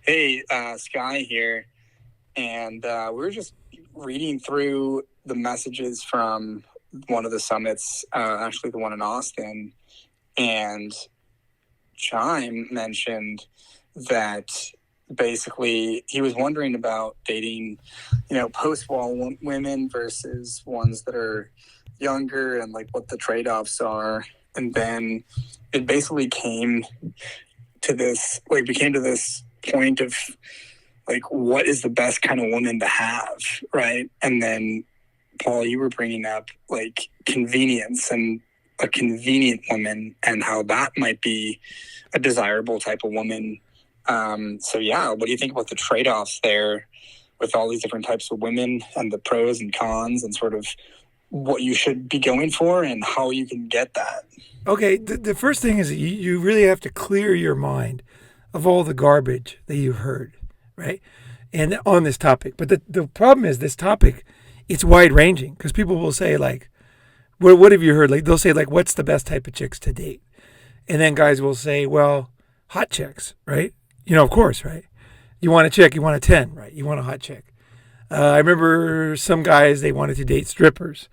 Hey, Sky here. And we were just reading through the messages from one of the summits, actually the one in Austin. And Chime mentioned that basically he was wondering about dating, post-wall women versus ones that are younger and like what the trade-offs are. And then it basically became to this point of like what is the best kind of woman to have, right? And then Paul, you were bringing up like convenience and a convenient woman and how that might be a desirable type of woman. So yeah, what do you think about the trade-offs there with all these different types of women and the pros and cons and sort of what you should be going for and how you can get that? Okay, the first thing is that you really have to clear your mind of all the garbage that you've heard, right? And on this topic. But the problem is this topic, it's wide ranging because people will say, like, what have you heard? Like, they'll say, like, what's the best type of chicks to date? And then guys will say, well, hot chicks, right? Of course, right? You want a chick, you want a 10, right? You want a hot chick. I remember some guys, they wanted to date strippers.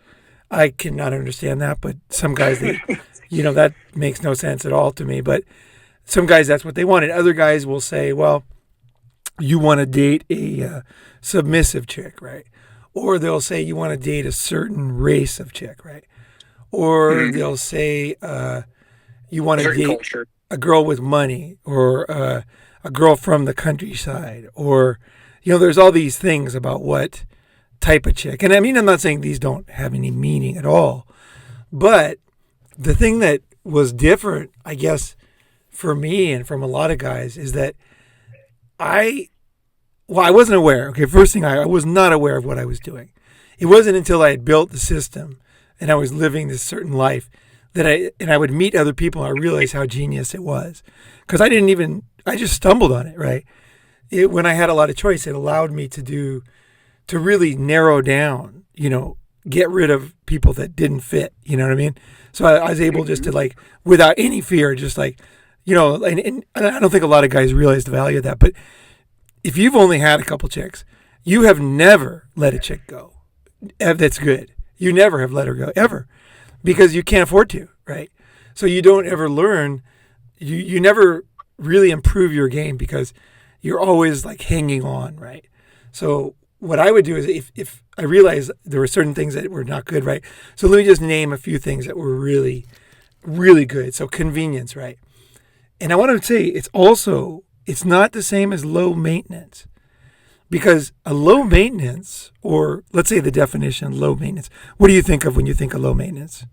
I cannot understand that, but some guys, that makes no sense at all to me. But some guys, that's what they wanted. Other guys will say, well, you want to date a submissive chick, right? Or they'll say you want to date a certain race of chick, right? Or they'll say you want to date Culture. a girl with money or a girl from the countryside. Or, there's all these things about what type of chick. And I mean, I'm not saying these don't have any meaning at all. But the thing that was different, I guess, for me and from a lot of guys is that I wasn't aware. Okay, first thing, I was not aware of what I was doing. It wasn't until I had built the system and I was living this certain life that I would meet other people and I realized how genius it was. Because I just stumbled on it, right? When I had a lot of choice, it allowed me to really narrow down, get rid of people that didn't fit, you know what I mean? So I was able just to like, without any fear, just like, and I don't think a lot of guys realize the value of that, but if you've only had a couple chicks, you have never let a chick go. That's good. You never have let her go, ever, because you can't afford to, right? So you don't ever learn, you never really improve your game because you're always like hanging on, right? So what I would do is if I realized there were certain things that were not good, right? So let me just name a few things that were really, really good. So convenience, right? And I want to say it's not the same as low maintenance, because a low maintenance, or let's say the definition, low maintenance, what do you think of when you think of low maintenance?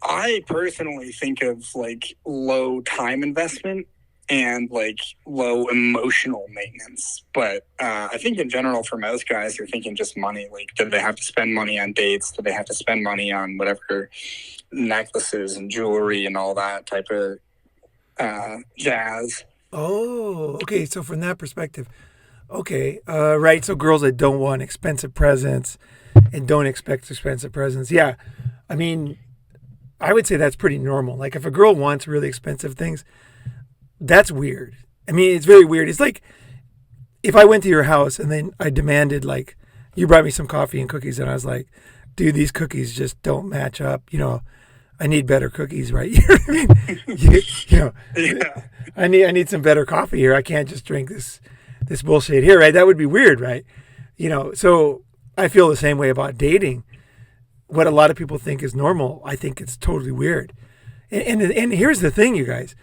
I personally think of like low time investment and like low emotional maintenance. But I think in general, for most guys, they're thinking just money. Like, do they have to spend money on dates? Do they have to spend money on whatever necklaces and jewelry and all that type of jazz? Oh, okay. So from that perspective, okay, right. So girls that don't want expensive presents and don't expect expensive presents. Yeah. I mean, I would say that's pretty normal. Like if a girl wants really expensive things, that's weird. I mean, it's very weird. It's like if I went to your house and then I demanded, like, you brought me some coffee and cookies, and I was like, dude, these cookies just don't match up. I need better cookies, right? You know what I mean? Yeah. I need some better coffee here. I can't just drink this bullshit here, right? That would be weird, right? So I feel the same way about dating. What a lot of people think is normal, I think it's totally weird. And here's the thing, you guys,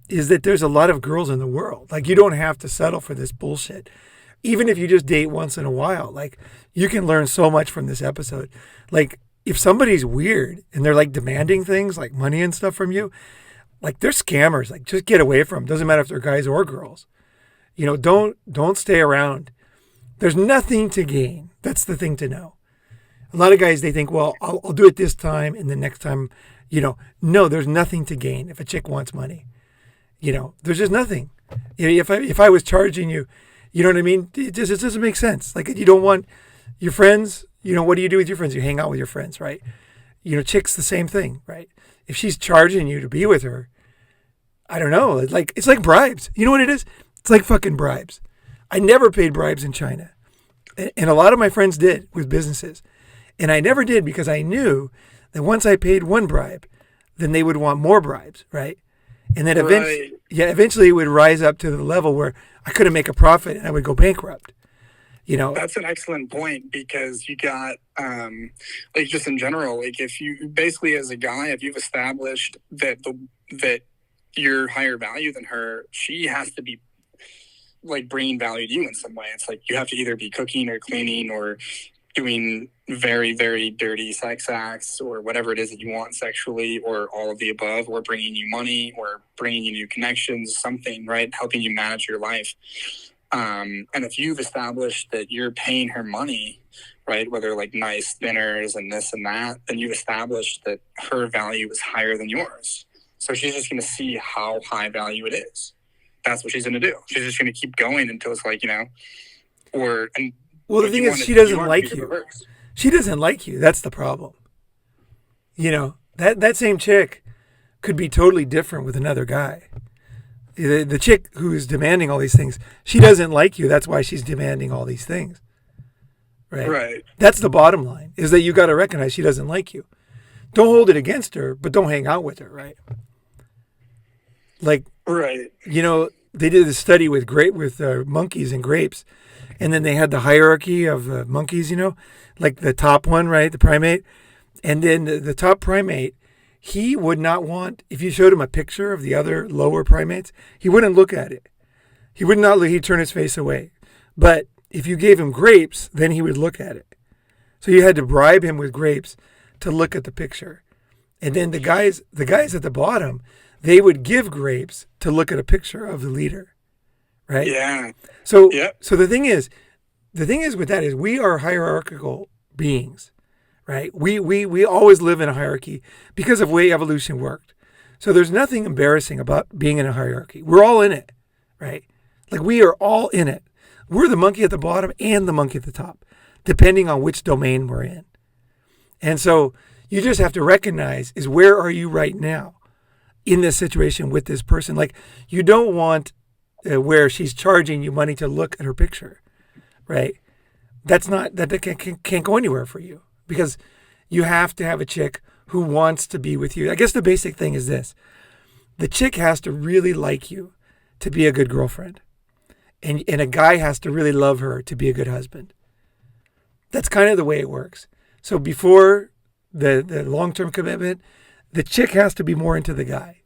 is that there's a lot of girls in the world. Like, you don't have to settle for this bullshit. Even if you just date once in a while, like, you can learn so much from this episode. Like, if somebody's weird and they're like demanding things like money and stuff from you, like, they're scammers. Like, just get away from them. Doesn't matter if they're guys or girls. Don't stay around. There's nothing to gain. That's the thing to know. A lot of guys, they think, well, I'll do it this time and the next time, no, there's nothing to gain if a chick wants money. There's just nothing. If I was charging you, you know what I mean? It doesn't make sense. Like, you don't want your friends, what do you do with your friends? You hang out with your friends, right? Chicks, the same thing, right? If she's charging you to be with her, I don't know. It's like bribes. You know what it is? It's like fucking bribes. I never paid bribes in China. And a lot of my friends did with businesses. And I never did because I knew that once I paid one bribe, then they would want more bribes, right? And then Right. eventually it would rise up to the level where I couldn't make a profit and I would go bankrupt. You know, That's an excellent point because you got, like, just in general, like, if you basically, as a guy, if you've established that you're higher value than her, she has to be like bringing value to you in some way. It's like you have to either be cooking or cleaning or doing very, very dirty sex acts or whatever it is that you want sexually, or all of the above, or bringing you money or bringing you new connections, something, right? Helping you manage your life. And if you've established that you're paying her money, right, whether like nice dinners and this and that, then you've established that her value is higher than yours. So she's just going to see how high value it is. That's what she's going to do. She's just going to keep going until it's like, or, and well, the what thing you is, want she to- doesn't want like to be you. reversed. She doesn't like you. That's the problem. That same chick could be totally different with another guy. The chick who's demanding all these things, she doesn't like you. That's why she's demanding all these things. Right? Right. That's the bottom line, is that you got to recognize she doesn't like you. Don't hold it against her, but don't hang out with her, right? Like, Right. they did a study with monkeys and grapes, and then they had the hierarchy of monkeys, like the top one, right, the primate, and then the top primate, he would not want, if you showed him a picture of the other lower primates, he wouldn't look at it. He would not, he'd turn his face away. But if you gave him grapes, then he would look at it. So you had to bribe him with grapes to look at the picture. And then the guys at the bottom, they would give grapes to look at a picture of the leader, right? Yeah. So, Yep. so the thing is with that is we are hierarchical beings, right? We always live in a hierarchy because of the way evolution worked. So there's nothing embarrassing about being in a hierarchy. We're all in it, right? Like we are all in it. We're the monkey at the bottom and the monkey at the top, depending on which domain we're in. And so you just have to recognize is where are you right now in this situation with this person? Like you don't want where she's charging you money to look at her picture, right? That can't go anywhere for you because you have to have a chick who wants to be with you. I guess the basic thing is this. The chick has to really like you to be a good girlfriend. And a guy has to really love her to be a good husband. That's kind of the way it works. So before the long-term commitment, the chick has to be more into the guy.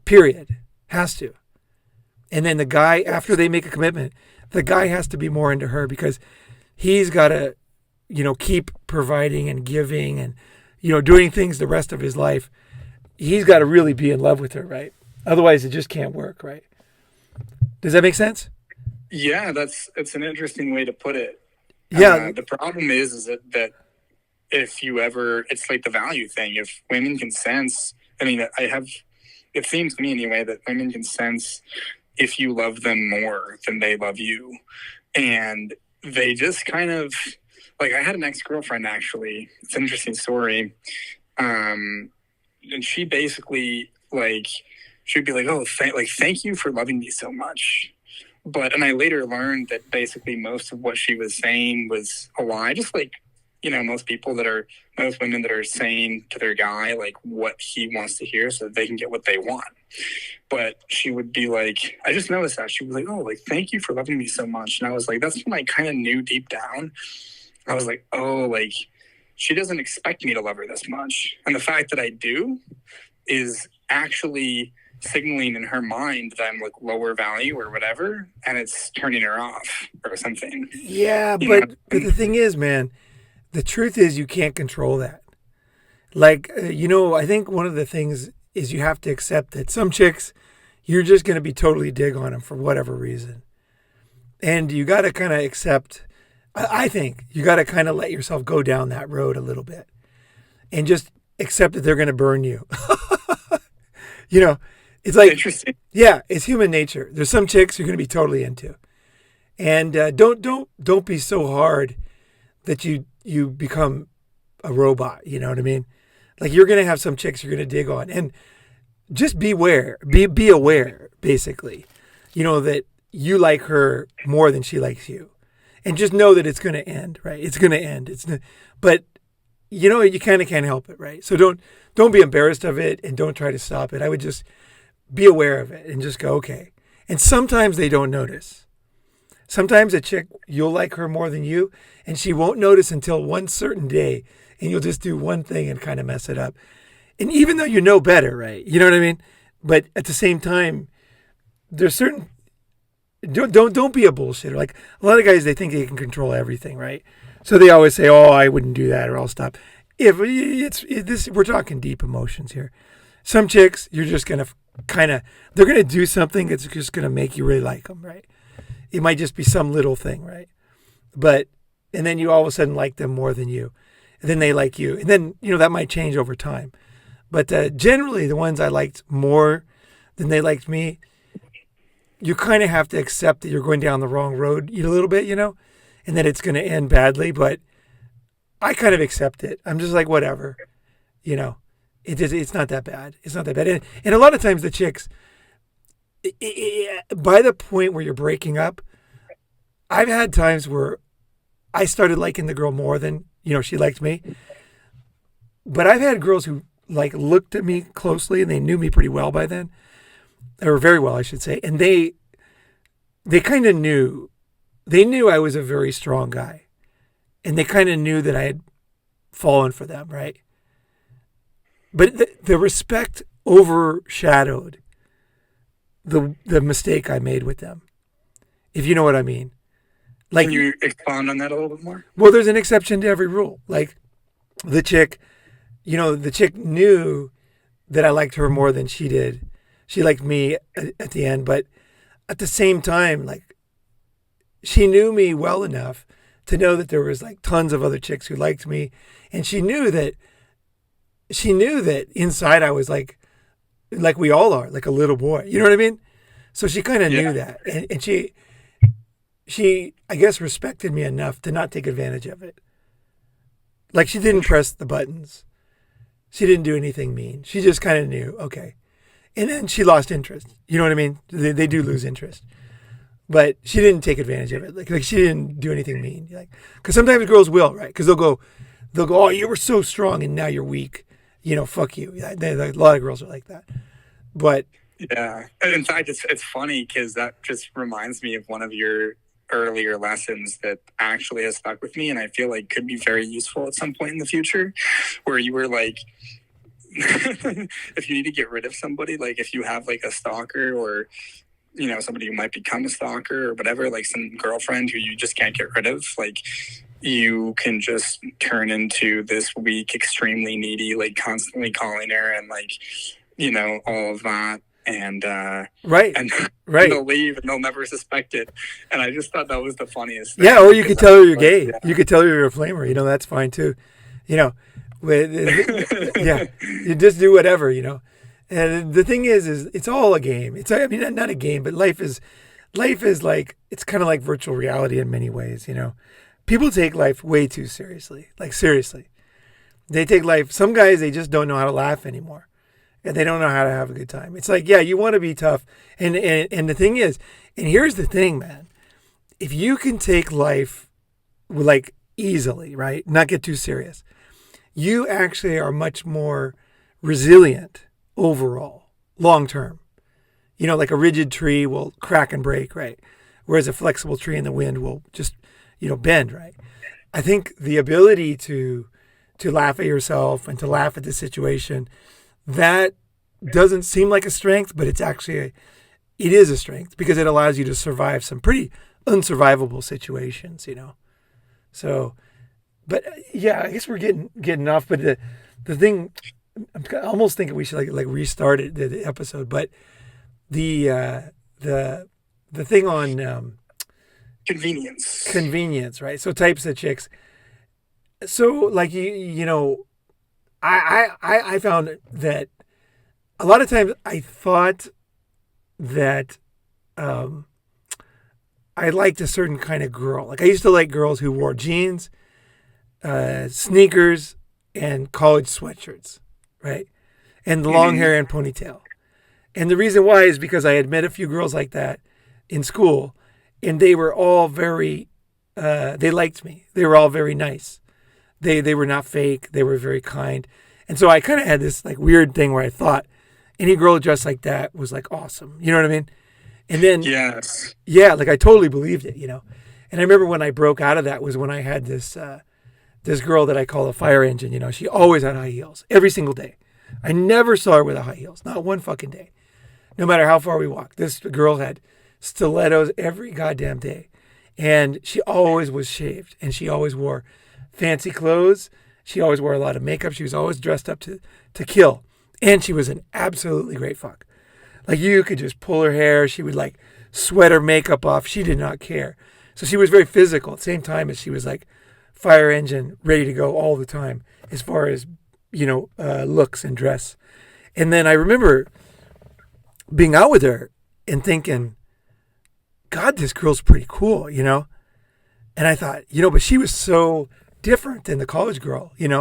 Period. Has to. And then the guy, after they make a commitment, the guy has to be more into her because he's got to, keep providing and giving and, doing things the rest of his life. He's got to really be in love with her, right? Otherwise, it just can't work, right? Does that make sense? Yeah, it's an interesting way to put it. Yeah. The problem is that if you ever, it's like the value thing. If women can sense, it seems to me anyway, that women can sense if you love them more than they love you. And they just kind of, like I had an ex-girlfriend actually, it's an interesting story. And she basically she'd be like, oh, thank you for loving me so much. And I later learned that basically most of what she was saying was a lie. Just like, most women that are saying to their guy, like what he wants to hear so that they can get what they want. But she would be like, I just noticed that. She was like, oh, thank you for loving me so much. And I was like, that's when I kind of knew deep down. I was like, oh, she doesn't expect me to love her this much. And the fact that I do is actually signaling in her mind that I'm lower value or whatever, and it's turning her off or something. Yeah, but the thing is, man, the truth is you can't control that. I think one of the things is you have to accept that some chicks, you're just going to be totally dig on them for whatever reason. And you got to kind of accept, I think you got to kind of let yourself go down that road a little bit and just accept that they're going to burn you. It's like, interesting. Yeah, it's human nature. There's some chicks you're going to be totally into. And don't be so hard that you become a robot. You know what I mean? Like you're going to have some chicks you're going to dig on. And just beware, be aware, basically, that you like her more than she likes you, and just know that it's going to end, right? It's going to end. But you kind of can't help it, right? So don't be embarrassed of it, and don't try to stop it. I would just be aware of it and just go, okay. And sometimes they don't notice. Sometimes a chick, you'll like her more than you, and she won't notice until one certain day, and you'll just do one thing and kind of mess it up. And even though you know better, right? You know what I mean? But at the same time, there's certain don't be a bullshitter. Like a lot of guys, they think they can control everything, right? So they always say, "Oh, I wouldn't do that, or I'll stop." If this, we're talking deep emotions here. Some chicks, you're just gonna they're gonna do something that's just gonna make you really like them, right? It might just be some little thing, right? And then you all of a sudden like them more than you, and then they like you, and then that might change over time. But generally, the ones I liked more than they liked me, you kind of have to accept that you're going down the wrong road a little bit, and that it's going to end badly. But I kind of accept it. I'm just like, whatever, it's not that bad. It's not that bad. And a lot of times the chicks, by the point where you're breaking up, I've had times where I started liking the girl more than, she liked me. But I've had girls who looked at me closely, and they knew me pretty well by then, or very well, I should say. And they kind of knew, I was a very strong guy, and they kind of knew that I had fallen for them, right? But the respect overshadowed the mistake I made with them, if you know what I mean. Can you expound on that a little bit more? Well, there's an exception to every rule. Like the chick, the chick knew that I liked her more than she did. She liked me at the end, but at the same time, she knew me well enough to know that there was tons of other chicks who liked me, and she knew that inside I was like we all are, like a little boy. You know what I mean? So she kind of knew that, and she I guess respected me enough to not take advantage of it. Like she didn't press the buttons. She didn't do anything mean. She just kind of knew, okay. And then she lost interest. You know what I mean? They do lose interest. But she didn't take advantage of it. Like she didn't do anything mean. Because sometimes girls will, right? Because they'll go, oh, you were so strong and now you're weak. Fuck you. A lot of girls are like that. But yeah. In fact, it's funny because that just reminds me of one of your earlier lessons that actually has stuck with me, and I feel like could be very useful at some point in the future, where you were like, if you need to get rid of somebody, if you have a stalker, or somebody who might become a stalker or whatever, some girlfriend who you just can't get rid of, you can just turn into this weak, extremely needy, constantly calling her and all of that. And right. They'll leave and they'll never suspect it. And I just thought that was the funniest thing. Yeah, or you could tell her you're gay. Yeah. You could tell her you're a flamer. That's fine too. Yeah, you just do whatever. And the thing is it's all a game. Not a game, but life is it's kind of like virtual reality in many ways. People take life way too seriously. Seriously, they take life. Some guys, they just don't know how to laugh anymore. And they don't know how to have a good time. It's you want to be tough. And the thing is, and here's the thing, man. If you can take life easily, right? Not get too serious, you actually are much more resilient overall, long term. Like a rigid tree will crack and break, right? Whereas a flexible tree in the wind will just, bend, right? I think the ability to laugh at yourself and to laugh at the situation, that doesn't seem like a strength, but it's actually it is a strength because it allows you to survive some pretty unsurvivable situations, So, but yeah, I guess we're getting off. But the thing, I'm almost thinking we should restart it, the episode. But the thing on convenience, right? So types of chicks. So I found that a lot of times I thought that I liked a certain kind of girl. I used to like girls who wore jeans, sneakers, and college sweatshirts, right? And the long hair and ponytail. And the reason why is because I had met a few girls like that in school, and they were all very, they liked me. They were all very nice. They were not fake. They were very kind. And so I kind of had this like weird thing where I thought any girl dressed like that was like awesome. You know what I mean? And then, Yes. yeah, like I totally believed it, And I remember when I broke out of that was when I had this girl that I call a fire engine. She always had high heels every single day. I never saw her with high heels, not one fucking day. No matter how far we walked, this girl had stilettos every goddamn day. And she always was shaved, and she always wore fancy clothes. She always wore a lot of makeup. She was always dressed up to kill. And she was an absolutely great fuck. Like you could just pull her hair. She would like sweat her makeup off. She did not care. So she was very physical at the same time as she was like fire engine, ready to go all the time as far as, looks and dress. And then I remember being out with her and thinking, God, this girl's pretty cool, And I thought, but she was so different than the college girl, And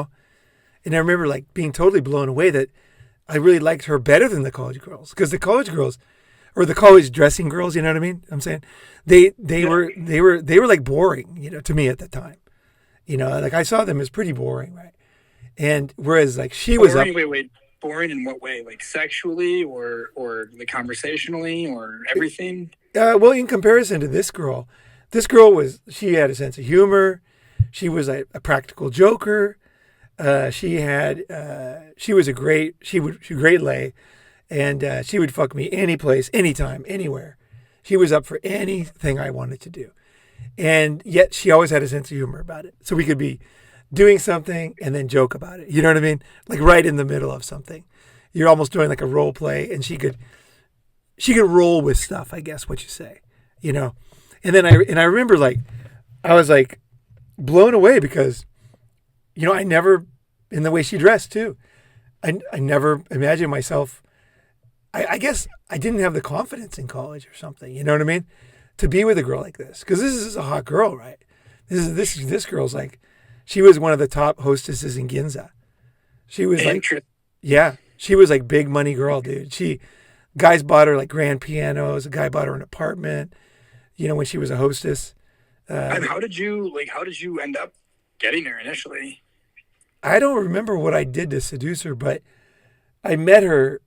I remember like being totally blown away that I really liked her better than the college girls, because the college girls, or the college dressing girls, you know what I mean? I'm saying they were like boring, to me at the time. Like I saw them as pretty boring, right? And whereas like she was up. Wait. Boring in what way? Like sexually or like conversationally or everything? Well, in comparison to this girl she had a sense of humor. She was a practical joker. She was a great lay, and she would fuck me any place, anytime, anywhere. She was up for anything I wanted to do. And yet she always had a sense of humor about it. So we could be doing something and then joke about it. You know what I mean? Like right in the middle of something. You're almost doing like a role play, and she could roll with stuff, I guess what you say, And then I remember like I was like blown away because I never, in the way she dressed too, I never imagined myself, I guess I didn't have the confidence in college or something, you know what I mean? To be with a girl like this. Because this is a hot girl, right? This girl's like, she was one of the top hostesses in Ginza. She was like, yeah, she was like big money girl, dude. Guys bought her like grand pianos. A guy bought her an apartment, when she was a hostess. And how did you end up getting her initially? I don't remember what I did to seduce her, but I met her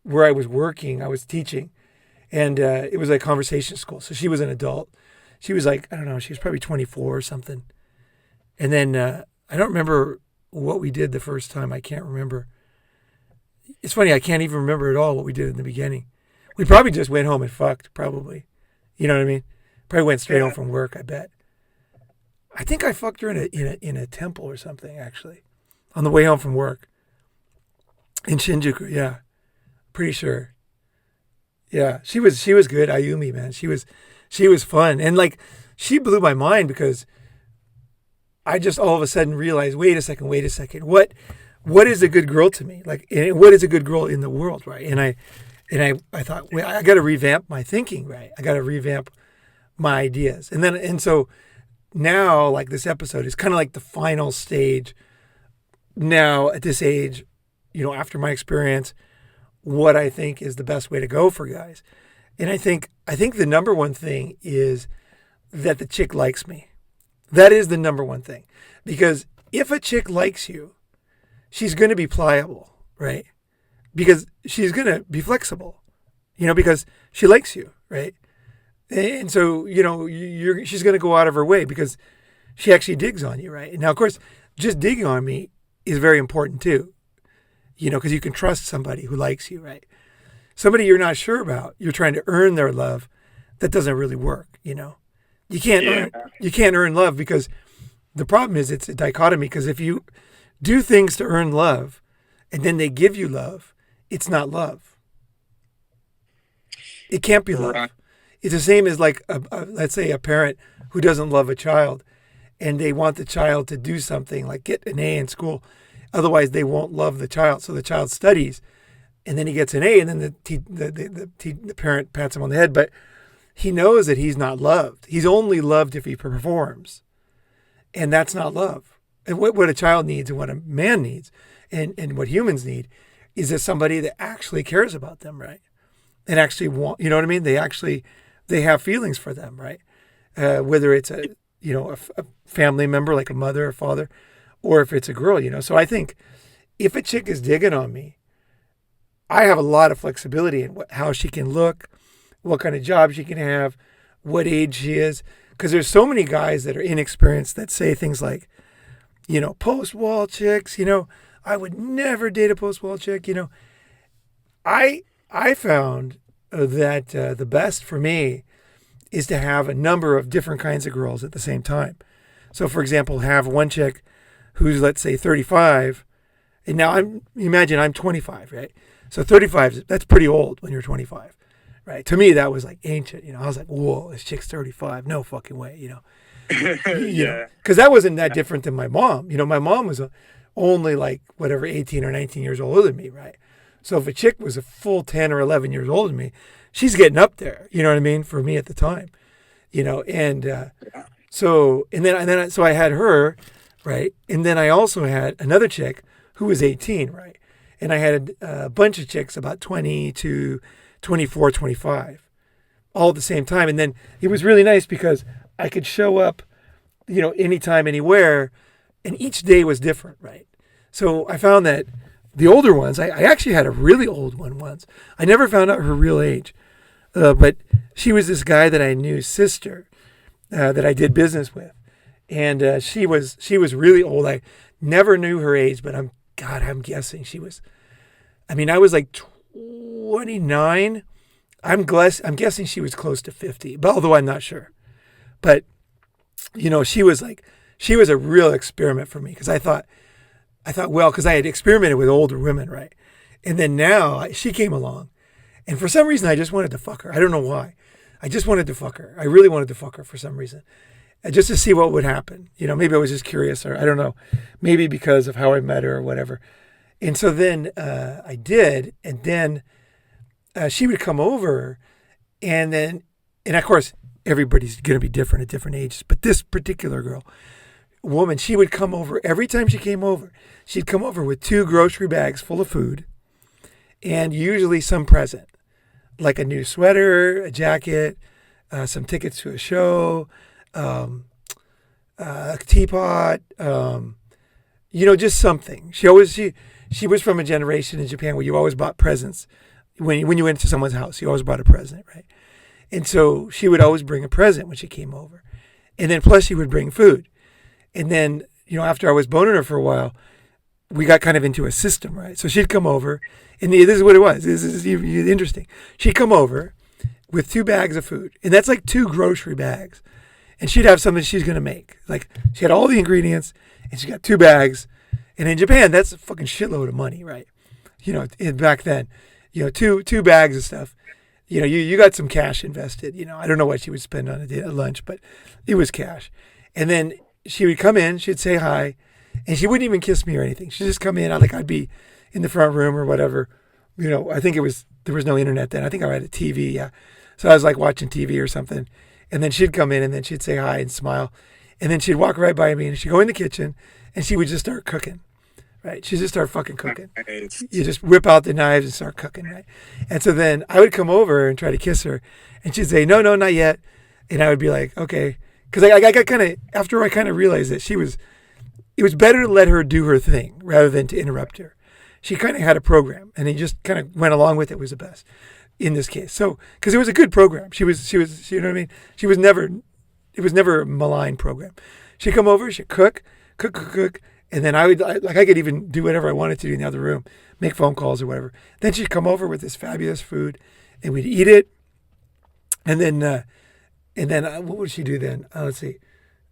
where I was working. I was teaching, and it was a conversation school. So she was an adult. She was like, I don't know, she was probably 24 or something. And then I don't remember what we did the first time. I can't remember. It's funny, I can't even remember at all what we did in the beginning. We probably just went home and fucked, probably. You know what I mean? Probably went straight home from work, I bet. I think I fucked her in a temple or something, actually, on the way home from work in Shinjuku. Yeah, pretty sure. Yeah, she was good. Ayumi, man, she was fun, and like she blew my mind because I just all of a sudden realized, wait a second, what is a good girl to me? Like, what is a good girl in the world, right? And I thought, well, I got to revamp my thinking, right? I got to revamp my ideas, and so. Now, like this episode is kind of like the final stage. Now at this age, after my experience, what I think is the best way to go for guys. And I think the number one thing is that the chick likes me. That is the number one thing. Because if a chick likes you, she's going to be pliable, right? Because she's going to be flexible, because she likes you, right? And so, she's going to go out of her way because she actually digs on you, right? Now, of course, just digging on me is very important too, because you can trust somebody who likes you, right? Somebody you're not sure about, you're trying to earn their love, that doesn't really work, You can't earn love because the problem is it's a dichotomy, because if you do things to earn love and then they give you love, it's not love. It can't be love. It's the same as like, let's say a parent who doesn't love a child and they want the child to do something like get an A in school. Otherwise, they won't love the child. So the child studies and then he gets an A, and then the parent pats him on the head. But he knows that he's not loved. He's only loved if he performs. And that's not love. And what a child needs and what a man needs and what humans need is this somebody that actually cares about them, right? And actually want, you know what I mean? They have feelings for them, right? Whether it's a family member like a mother or father, or if it's a girl, So I think if a chick is digging on me, I have a lot of flexibility in how she can look, what kind of job she can have, what age she is. Because there's so many guys that are inexperienced that say things like, post-wall chicks, I would never date a post-wall chick, I found that the best for me is to have a number of different kinds of girls at the same time. So, for example, have one chick who's, let's say, 35, and now imagine I'm 25, right? So 35, that's pretty old when you're 25, right? To me, that was like ancient, I was like, whoa, this chick's 35, no fucking way, Yeah. Because that wasn't that different than my mom. My mom was only like whatever 18 or 19 years older than me, right? So if a chick was a full 10 or 11 years older than me, she's getting up there, you know what I mean, for me at the time, and so I had her, right? And then I also had another chick who was 18, right? And I had a bunch of chicks about 20 to 24, 25, all at the same time. And then it was really nice because I could show up, anytime, anywhere, and each day was different, right? So I found that the older ones, I actually had a really old one once. I never found out her real age, but she was this guy that I knew's sister that I did business with. And she was really old. I never knew her age, but I'm guessing she was, I was like 29. I'm guessing she was close to 50, but although I'm not sure. But, she was a real experiment for me because I thought, well, because I had experimented with older women, right? And then now she came along. And for some reason, I just wanted to fuck her. I don't know why. I just wanted to fuck her. I really wanted to fuck her for some reason. Just to see what would happen. Maybe I was just curious, or I don't know. Maybe because of how I met her or whatever. And so then I did. And then she would come over. And of course, everybody's going to be different at different ages. But this particular woman, she would come over. Every time she came over, she'd come over with 2 grocery bags full of food. And usually some present. Like a new sweater, a jacket, some tickets to a show, a teapot, just something. She was from a generation in Japan where you always bought presents. When you went to someone's house, you always brought a present, right? And so she would always bring a present when she came over. And then plus she would bring food. And then, after I was boning her for a while, we got kind of into a system, right? So she'd come over, and this is what it was. This is interesting. She'd come over with 2 bags of food, and that's like 2 grocery bags. And she'd have something she's going to make. Like, she had all the ingredients, and she got 2 bags. And in Japan, that's a fucking shitload of money, right? Back then, two bags of stuff. You got some cash invested. I don't know what she would spend on a lunch, but it was cash. And then she would come in, she'd say hi, and she wouldn't even kiss me or anything. She'd just come in, I'd be in the front room or whatever. I think there was no internet then. I think I had a TV, yeah. So I was like watching TV or something. And then she'd come in and then she'd say hi and smile. And then she'd walk right by me and she'd go in the kitchen and she would just start cooking, right? She'd just start fucking cooking. Nice. You just whip out the knives and start cooking, right? And so then I would come over and try to kiss her and she'd say, no, not yet. And I would be like, okay. Because I got kind of, after I kind of realized that it was better to let her do her thing rather than to interrupt her. She kind of had a program and he just kind of went along with it. Was the best in this case. So, because it was a good program. She was, you know what I mean? It was never a malign program. She'd come over, she'd cook. And then I could even do whatever I wanted to do in the other room, make phone calls or whatever. Then she'd come over with this fabulous food and we'd eat it. And then what would she do then? Let's see.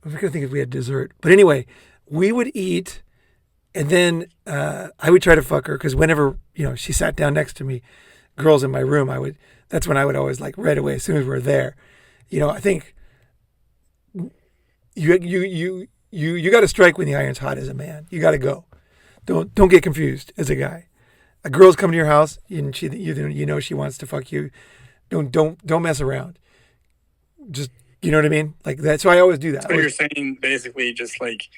I was going to think if we had dessert. But anyway, we would eat. And then I would try to fuck her because whenever, she sat down next to me, girls in my room, that's when I would always like right away as soon as we're there. I think you got to strike when the iron's hot as a man. You got to go. Don't get confused as a guy. A girl's coming to your house and she wants to fuck you. Don't mess around. Just, you know what I mean? Like that. So I always do that. So you're saying basically just like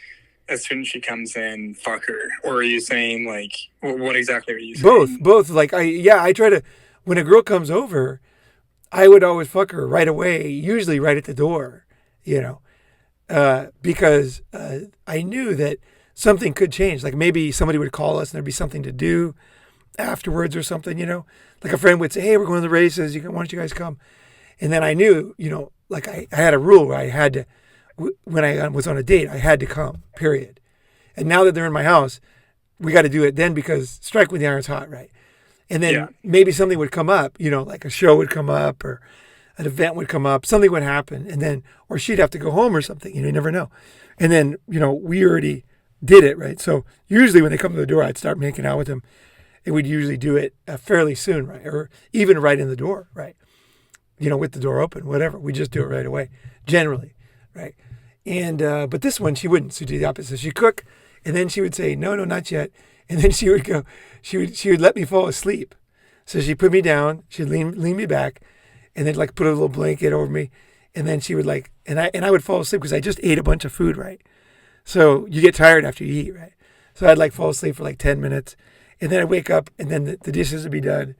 as soon as she comes in, fuck her? Or are you saying, like, what exactly are you saying? Both. Like I try to, when a girl comes over, I would always fuck her right away, usually right at the door, you know, because I knew that something could change. Like maybe somebody would call us and there'd be something to do afterwards or something, you know. Like a friend would say, "Hey, we're going to the races. Why don't you guys come?" And then I knew, you know, like I had a rule where I had to, when I was on a date, I had to come, period. And now that they're in my house, we got to do it then because strike when the iron's hot, right? And then maybe something would come up, you know, like a show would come up or an event would come up, something would happen. And then, or she'd have to go home or something, you know, you never know. And then, you know, we already did it, right? So usually when they come to the door, I'd start making out with them. And we'd usually do it fairly soon, right? Or even right in the door, right? You know, with the door open, whatever. We just do it right away, generally, right? And, but this one, she wouldn't. She'd do the opposite. She'd cook, and then she would say, no, not yet. And then she would go, she would let me fall asleep. So she'd put me down, she'd lean me back, and then like put a little blanket over me. And then she would like, and I would fall asleep because I just ate a bunch of food, right? So you get tired after you eat, right? So I'd like fall asleep for like 10 minutes. And then I'd wake up, and then the dishes would be done.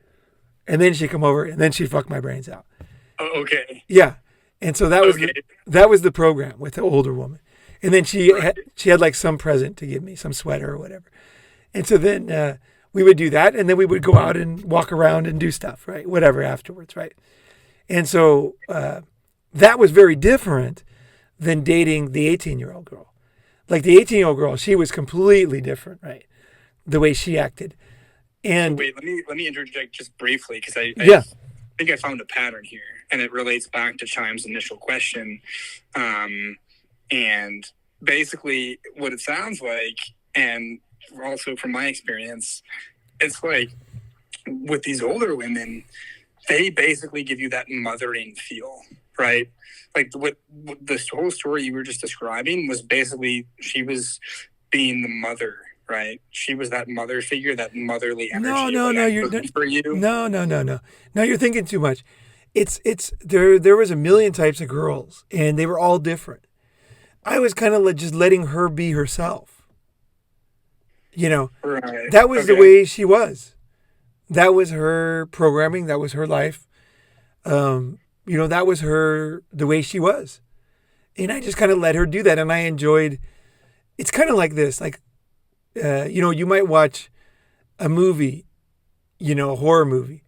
And then she'd come over, and then she'd fuck my brains out. Oh, okay. Yeah. And so that was that was the program with the older woman. And then she had like some present to give me, some sweater or whatever. And so then we would do that, and then we would go out and walk around and do stuff, right? Whatever afterwards, right? And so that was very different than dating the 18-year-old girl. Like the 18-year-old girl, she was completely different, right? The way she acted. And wait, let me interject just briefly because I think I found a pattern here, and it relates back to Chime's initial question. And basically, what it sounds like, and also from my experience, it's like with these older women, they basically give you that mothering feel, right? Like what this whole story you were just describing was basically she was being the mother. Right, she was that mother figure, that motherly energy. No, you're for you. No, you're thinking too much. It's there was a million types of girls, and they were all different. I was kind of just letting her be herself. You know, right. That was the way she was. That was her programming. That was her life. You know, that was the way she was, and I just kind of let her do that, and I enjoyed. It's kind of like this, like. You know, you might watch a movie, you know, a horror movie,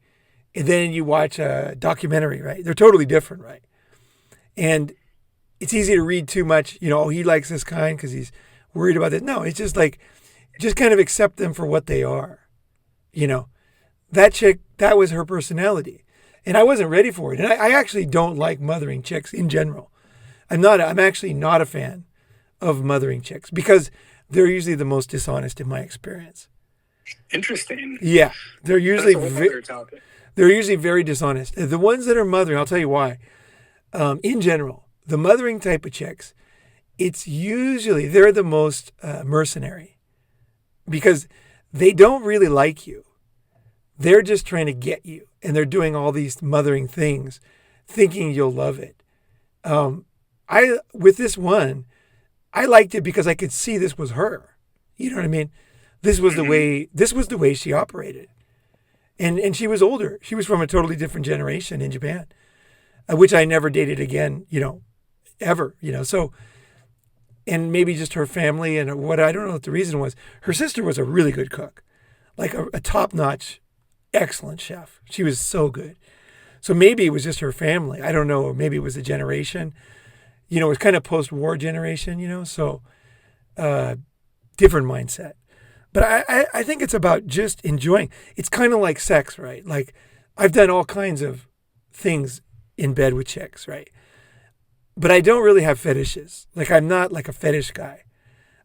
and then you watch a documentary, right? They're totally different, right? And it's easy to read too much, you know, oh, he likes this kind because he's worried about this. No, it's just like, just kind of accept them for what they are. You know, that chick, that was her personality. And I wasn't ready for it. And I actually don't like mothering chicks in general. I'm actually not a fan of mothering chicks because they're usually the most dishonest in my experience. Interesting. Yeah, they're usually very dishonest. The ones that are mothering, I'll tell you why. In general, the mothering type of chicks, it's usually they're the most mercenary because they don't really like you. They're just trying to get you, and they're doing all these mothering things, thinking you'll love it. With this one. I liked it because I could see this was her. You know what I mean? This was the way she operated. And she was older. She was from a totally different generation in Japan, which I never dated again, you know, ever, you know. So, and maybe just her family and what, I don't know what the reason was. Her sister was a really good cook, like a top-notch, excellent chef. She was so good. So maybe it was just her family. I don't know. Or maybe it was the generation. You know, it's kind of post-war generation, you know, so different mindset. But I think it's about just enjoying. It's kind of like sex, right? Like I've done all kinds of things in bed with chicks, right? But I don't really have fetishes. Like I'm not like a fetish guy.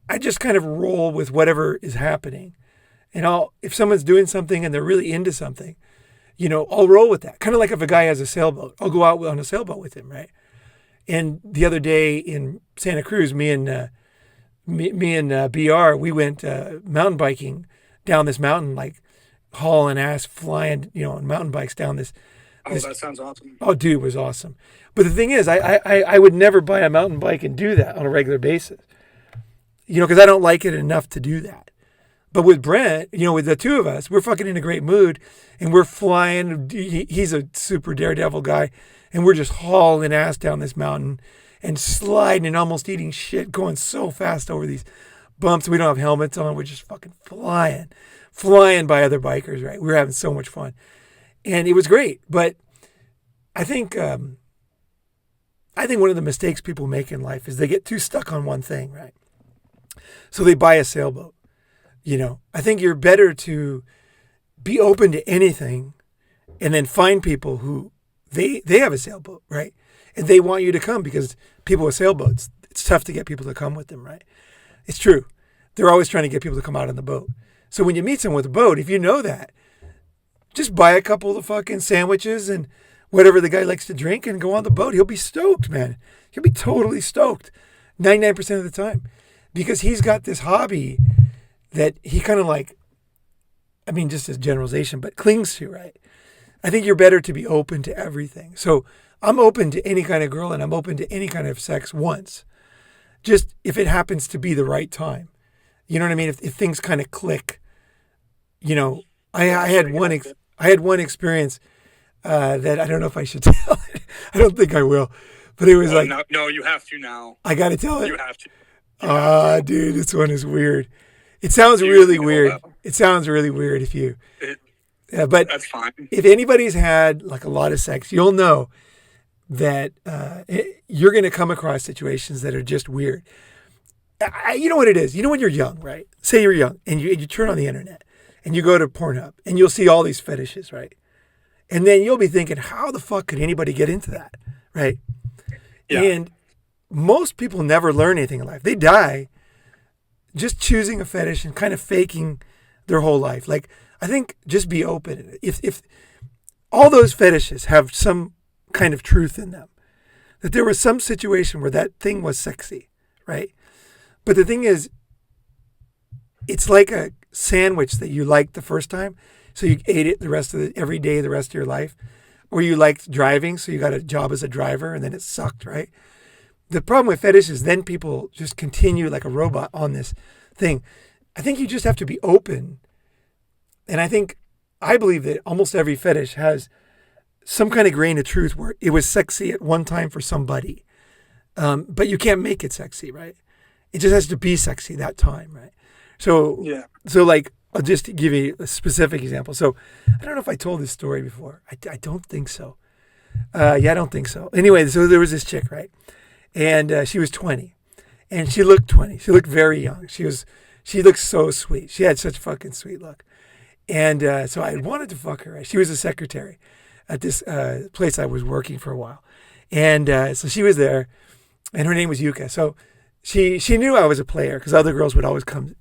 I just kind of roll with whatever is happening. And if someone's doing something and they're really into something, you know, I'll roll with that. Kind of like if a guy has a sailboat, I'll go out on a sailboat with him, right? And the other day in Santa Cruz, me and BR, we went mountain biking down this mountain, like hauling ass, flying, you know, on mountain bikes down this. That sounds awesome. Oh, dude, it was awesome. But the thing is, I would never buy a mountain bike and do that on a regular basis. because I don't like it enough to do that. But with Brent, with the two of us, we're fucking in a great mood and we're flying. He's a super daredevil guy and we're just hauling ass down this mountain and sliding and almost eating shit, going so fast over these bumps. We don't have helmets on. We're just fucking flying by other bikers, right? We were having so much fun and it was great. But I think one of the mistakes people make in life is they get too stuck on one thing, right? So they buy a sailboat. I think you're better to be open to anything and then find people who they have a sailboat, right? And they want you to come because people with sailboats, it's tough to get people to come with them, right? It's true. They're always trying to get people to come out on the boat. So when you meet someone with a boat, if you know that, just buy a couple of fucking sandwiches and whatever the guy likes to drink and go on the boat. He'll be stoked, man. He'll be totally stoked 99% of the time because he's got this hobby that he kind of just as generalization, but clings to, right? I think you're better to be open to everything. So I'm open to any kind of girl and I'm open to any kind of sex once. Just if it happens to be the right time. You know what I mean? If things kind of click, I had one experience that I don't know if I should tell it. I don't think I will. But it was no, you have to now. I got to tell it. You have to. Dude, this one is weird. It sounds really weird. It sounds really weird if you. But that's fine. If anybody's had a lot of sex, you'll know that you're going to come across situations that are just weird. You know what it is? You know when you're young, right? Say you're young and you turn on the internet and you go to Pornhub and you'll see all these fetishes, right? And then you'll be thinking, how the fuck could anybody get into that, right? Yeah. And most people never learn anything in life. They die just choosing a fetish and kind of faking their whole life. I think just be open. If all those fetishes have some kind of truth in them, that there was some situation where that thing was sexy, right? But the thing is, it's like a sandwich that you liked the first time, so you ate it every day, the rest of your life. Or you liked driving, so you got a job as a driver, and then it sucked, right? The problem with fetish is then people just continue like a robot on this thing. I think you just have to be open. And I believe that almost every fetish has some kind of grain of truth where it was sexy at one time for somebody. But you can't make it sexy, right? It just has to be sexy that time, right? So, yeah. So I'll just give you a specific example. So I don't know if I told this story before. I don't think so. I don't think so. Anyway, so there was this chick, right? And she was 20, and she looked 20. She looked very young. She looked so sweet. She had such fucking sweet look. And so I wanted to fuck her. Right? She was a secretary at this place I was working for a while. And so she was there, and her name was Yuka. So she knew I was a player because other girls would always come,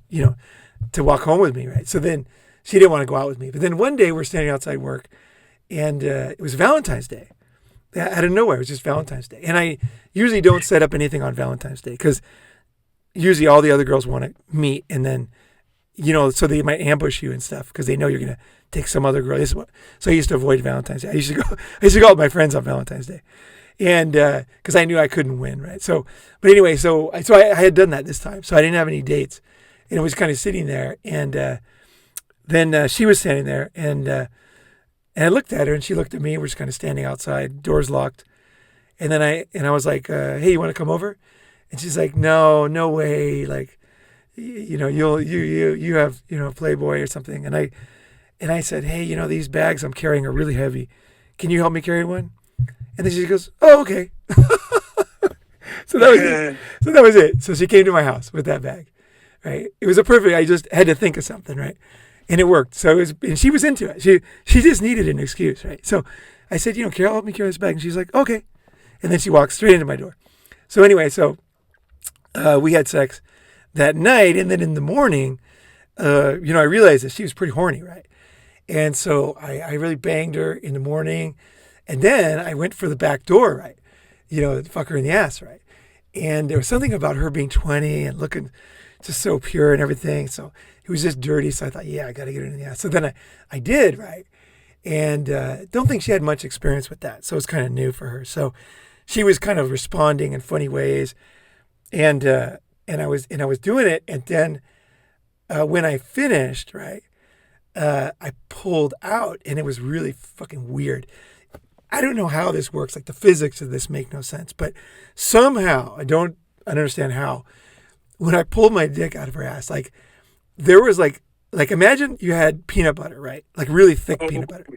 to walk home with me, right? So then she didn't want to go out with me. But then one day we're standing outside work, and it was Valentine's Day. Out of nowhere, it was just Valentine's Day. And I usually don't set up anything on Valentine's Day because usually all the other girls want to meet and then, so they might ambush you and stuff because they know you're going to take some other girl. So I used to avoid Valentine's Day. I used to go out with my friends on Valentine's Day. And because I knew I couldn't win, right? But anyway, so I had done that this time. So I didn't have any dates. And it was kind of sitting there. And then she was standing there and I looked at her and she looked at me. We're just kind of standing outside, doors locked. And then I was like, hey, you want to come over? And she's like, no way. You have, Playboy or something. And I said, hey, these bags I'm carrying are really heavy. Can you help me carry one? And then she goes, oh, okay. So that was it. So she came to my house with that bag, right? It was I just had to think of something, right? And it worked. And she was into it. She just needed an excuse, right? So I said, Carol, help me carry this bag. And she's like, okay. And then she walked straight into my door. So anyway, we had sex that night. And then in the morning, I realized that she was pretty horny, right? And so I really banged her in the morning. And then I went for the back door, right? Fuck her in the ass, right? And there was something about her being 20 and looking just so pure and everything. So it was just dirty. So I thought, yeah, I got to get her in the ass. So then I did, right? And don't think she had much experience with that. So it was kind of new for her. So she was kind of responding in funny ways. And and I was doing it, and then when I finished, right, I pulled out, and it was really fucking weird. I don't know how this works. Like the physics of this make no sense, but somehow I don't understand how. When I pulled my dick out of her ass, like there was like imagine you had peanut butter, right? Like really thick peanut butter.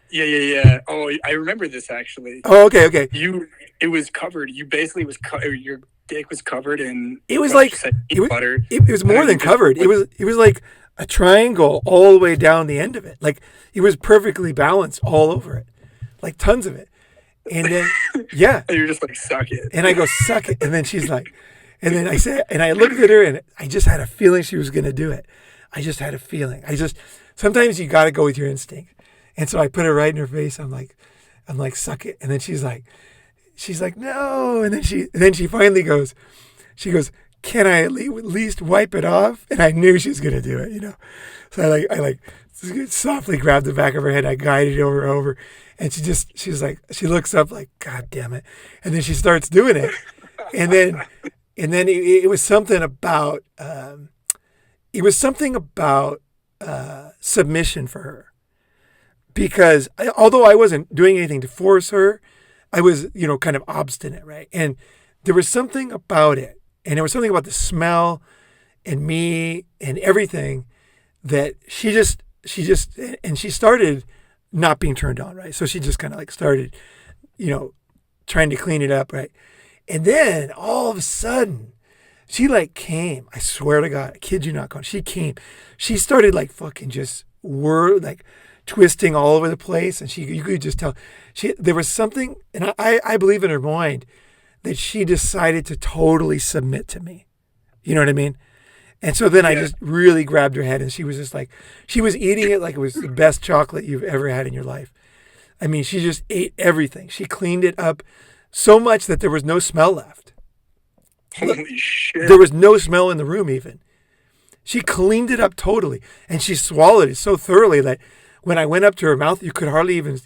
Yeah. Oh, I remember this actually. Oh, okay. It was covered. You basically your dick was covered in. It was like peanut butter. It was more than covered. It was like a triangle all the way down the end of it. Like it was perfectly balanced all over it, like tons of it. And then yeah, and you're just like suck it. And I go suck it, and then she's like, and then I said, and I looked at her, and I just had a feeling she was going to do it. I just had a feeling. Sometimes you got to go with your instinct. And so I put it right in her face. I'm like, suck it. And then she's like, no. And then she finally goes, can I at least wipe it off? And I knew she was going to do it, you know? So I softly grabbed the back of her head. I guided it over. And she looks up like, God damn it. And then she starts doing it. And then it was something about, submission for her. Because although I wasn't doing anything to force her, I was, kind of obstinate, right? And there was something about it. And there was something about the smell and me and everything that she started not being turned on, right? So she just kind of like started, trying to clean it up, right? And then all of a sudden, she like came. I swear to God, I kid you not, Con. She came. She started like fucking just twisting all over the place, and you could just tell there was something, and I believe in her mind that she decided to totally submit to me. You know what I mean? And so then I just really grabbed her head, and she was just like, she was eating it like it was the best chocolate you've ever had in your life. I mean, she just ate everything. She cleaned it up so much that there was no smell left. Holy shit. There was no smell in the room even. She cleaned it up totally, and she swallowed it so thoroughly that when I went up to her mouth, you could hardly even,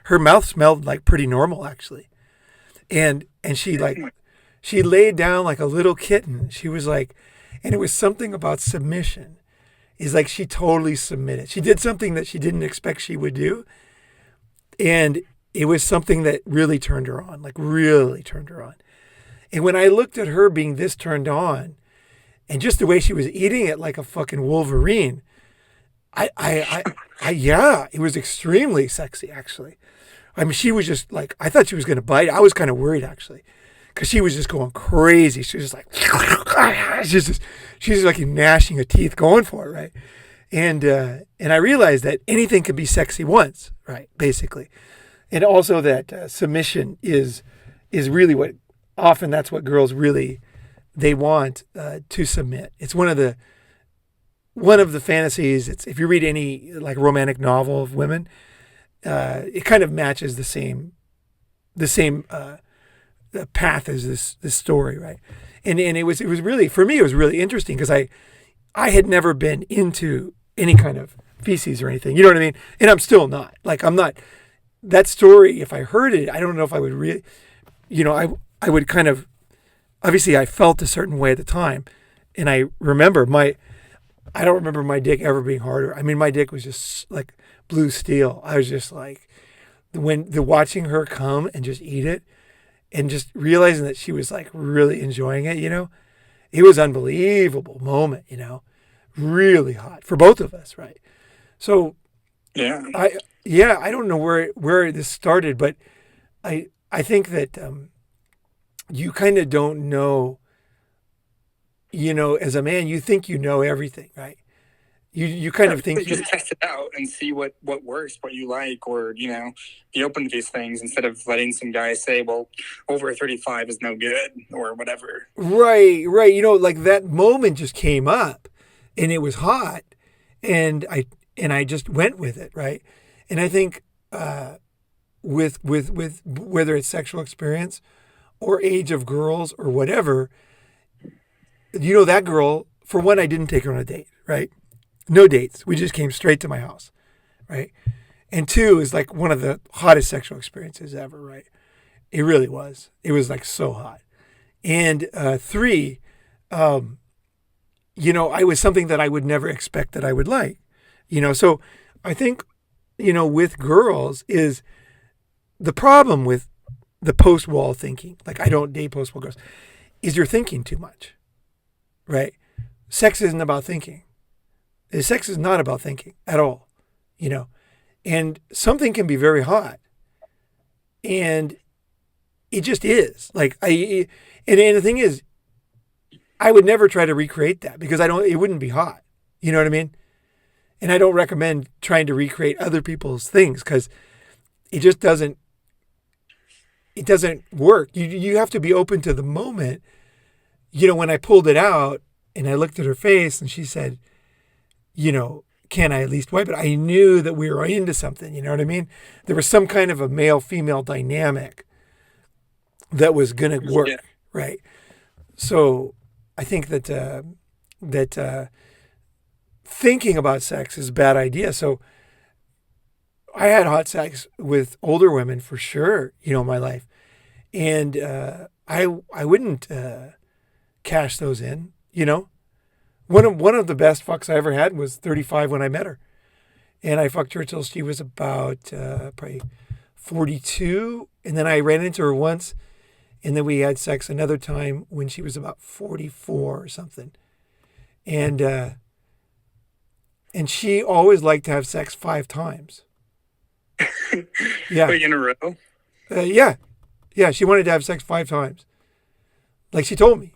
her mouth smelled like pretty normal actually. And she laid down like a little kitten. She was like, and it was something about submission. Is like she totally submitted. She did something that she didn't expect she would do. And it was something that really turned her on, like really turned her on. And when I looked at her being this turned on, and just the way she was eating it like a fucking Wolverine, it was extremely sexy, actually. I mean, she was just like, I thought she was going to bite. I was kind of worried, actually, because she was just going crazy. She was just like, she's just like gnashing her teeth going for it, right? And I realized that anything can be sexy once, right, basically. And also that submission is really what, often that's what girls really, they want to submit. It's one of the fantasies. It's, if you read any like romantic novel of women, it kind of matches the same path as this story, right? And it was really, for me, it was really interesting because I had never been into any kind of feces or anything, you know what I mean? And I'm still not. Like, I'm not. That story, if I heard it, I don't know if I would really, I would kind of, obviously I felt a certain way at the time, and I don't remember my dick ever being harder. I mean, my dick was just like blue steel. I was just like, watching her come and just eat it, and just realizing that she was like really enjoying it, it was an unbelievable moment, really hot for both of us, right? So I don't know where this started, but I think that you kind of don't know, as a man, you think you know everything, right? You kind of think just test it out and see what works, what you like, or be open to these things instead of letting some guy say, well, over 35 is no good or whatever. Right. Like that moment just came up, and it was hot, and I just went with it, right? And I think with whether it's sexual experience or age of girls or whatever, that girl, for one, I didn't take her on a date, right? No dates. We just came straight to my house, right? And two, is like one of the hottest sexual experiences ever, right? It really was. It was like so hot. And three, I was something that I would never expect that I would like. So I think, with girls is the problem with the post wall thinking, like I don't date post wall girls, is you're thinking too much, right? Sex isn't about thinking. Sex is not about thinking at all, you know, and something can be very hot and it just is like, and the thing is, I would never try to recreate that because it wouldn't be hot. You know what I mean? And I don't recommend trying to recreate other people's things because it just it doesn't work. You have to be open to the moment. When I pulled it out and I looked at her face and she said, can I at least wipe it? I knew that we were into something. You know what I mean? There was some kind of a male female dynamic that was going to work. Yeah. Right. So I think that thinking about sex is a bad idea. So I had hot sex with older women for sure, in my life. And I wouldn't cash those in, One of the best fucks I ever had was 35 when I met her. And I fucked her till she was about probably 42. And then I ran into her once. And then we had sex another time when she was about 44 or something. And she always liked to have sex 5 times. Yeah. Like in a row? Yeah. Yeah, she wanted to have sex 5 times. Like she told me,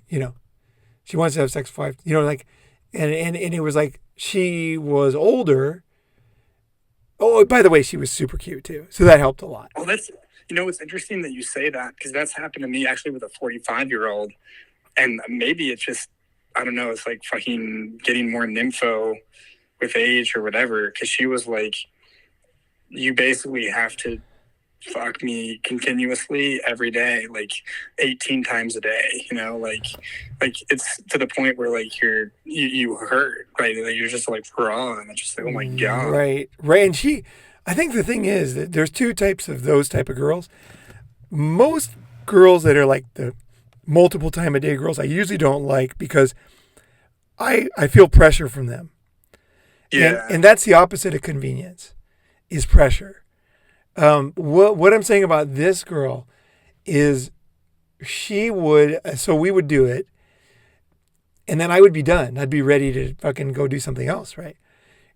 she wants to have sex 5, like, and it was like she was older. Oh, by the way, she was super cute too. So that helped a lot. Well, it's interesting that you say that because that's happened to me actually with a 45-year-old. And maybe it's just, I don't know, it's like fucking getting more nympho with age or whatever. Because she was like, you basically have to fuck me continuously every day, like 18 times a day, like it's to the point where like you hurt, right? Like you're just like raw and it's just like, oh my God. Right. And I think the thing is that there's 2 types of those type of girls. Most girls that are like the multiple time a day girls, I usually don't like because I feel pressure from them. Yeah. And that's the opposite of convenience, is pressure. What I'm saying about this girl is we would do it and then I would be done. I'd be ready to fucking go do something else. Right.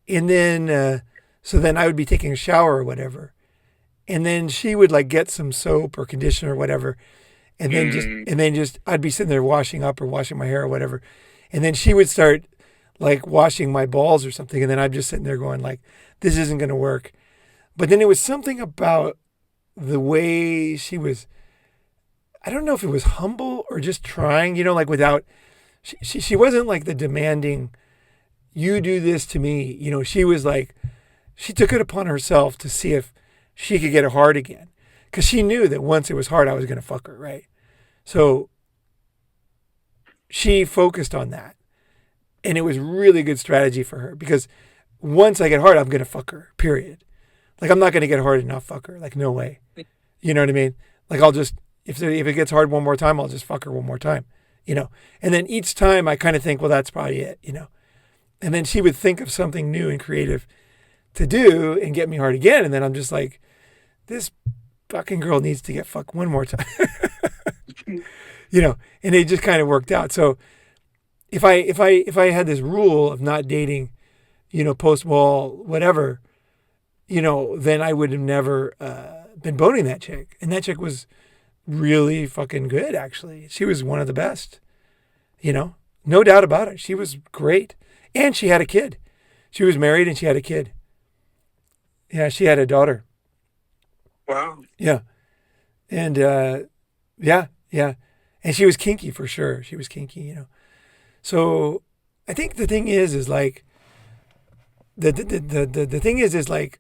And then, so then I would be taking a shower or whatever. And then she would like get some soap or conditioner or whatever. And then I'd be sitting there washing up or washing my hair or whatever. And then she would start like washing my balls or something. And then I'm just sitting there going like, this isn't going to work. But then it was something about the way she was, I don't know if it was humble or just trying, like without, she wasn't like the demanding, you do this to me. She was like, she took it upon herself to see if she could get it hard again. Because she knew that once it was hard, I was going to fuck her, right? So she focused on that. And it was really good strategy for her because once I get hard, I'm going to fuck her, period. Like, I'm not going to get hard and not fuck her. Like, no way. You know what I mean? Like, I'll just, if it gets hard one more time, I'll just fuck her one more time, And then each time I kind of think, well, that's probably it, And then she would think of something new and creative to do and get me hard again. And then I'm just like, this fucking girl needs to get fucked one more time. And it just kind of worked out. So if I had this rule of not dating, post-wall, whatever, then I would have never been boning that chick. And that chick was really fucking good, actually. She was one of the best, no doubt about it. She was great. And she had a kid. She was married and she had a kid. Yeah, she had a daughter. Wow. Yeah. And yeah. And she was kinky for sure. She was kinky, So I think the thing is like, the thing is like,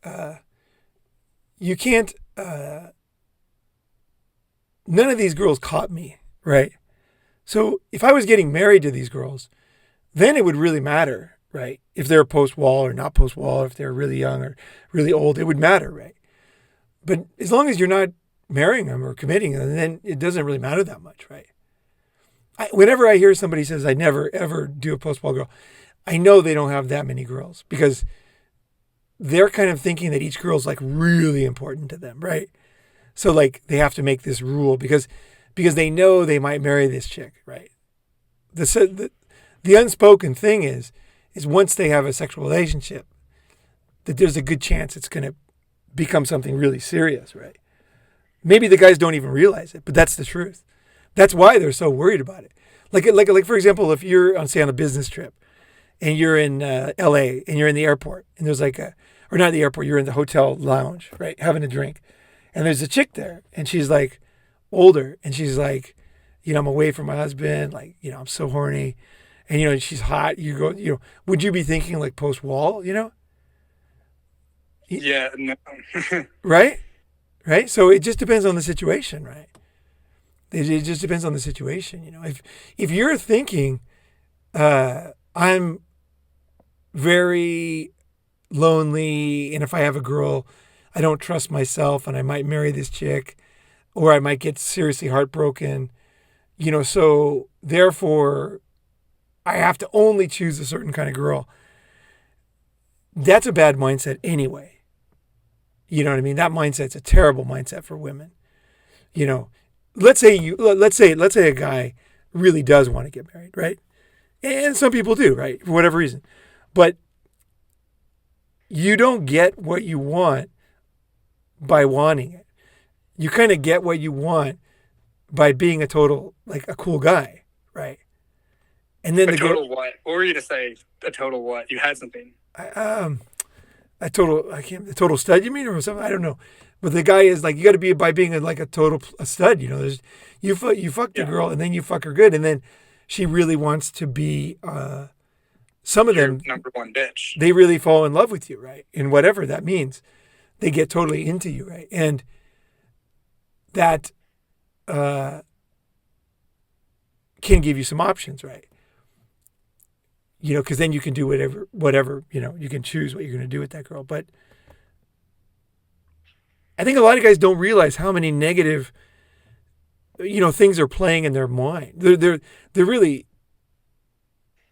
you can't, none of these girls caught me, right? So if I was getting married to these girls, then it would really matter, right? If they're post-wall or not post-wall, if they're really young or really old, it would matter, right? But as long as you're not marrying them or committing them, then it doesn't really matter that much, right? Whenever I hear somebody says I never ever do a post wall girl, I know they don't have that many girls because they're kind of thinking that each girl's like really important to them, right? So like they have to make this rule because they know they might marry this chick, right? The unspoken thing is once they have a sexual relationship, that there's a good chance it's going to become something really serious, right? Maybe the guys don't even realize it, but that's the truth. That's why they're so worried about it. Like for example, if you're on say on a business trip and you're in L.A. and you're in the airport and there's like a or not the airport, you're in the hotel lounge, right, having a drink, and there's a chick there, and she's like older, and she's like, I'm away from my husband, like, I'm so horny, and she's hot. You go, would you be thinking like post wall, Yeah, no. right, right? So it just depends on the situation, right? It just depends on the situation, If you're thinking, I'm very lonely, and if I have a girl, I don't trust myself, and I might marry this chick, or I might get seriously heartbroken, so therefore I have to only choose a certain kind of girl. That's a bad mindset anyway. You know what I mean? That mindset's a terrible mindset for women. You know, let's say a guy really does want to get married, right? And some people do, right? For whatever reason. But you don't get what you want by wanting it. You kind of get what you want by being a cool guy, right? And then A total what? What were you to say? A total what? You had something. a total stud, you mean, or something? I don't know. But the guy is like, you got to be by being a total a stud. You fuck the girl and then you fuck her good, and then she really wants to be. Some of them, number one bitch. they really fall in love with you, right? And whatever that means, they get totally into you, right? And that can give you some options, right? Because then you can do whatever, you can choose what you're going to do with that girl. But I think a lot of guys don't realize how many negative, things are playing in their mind. They're really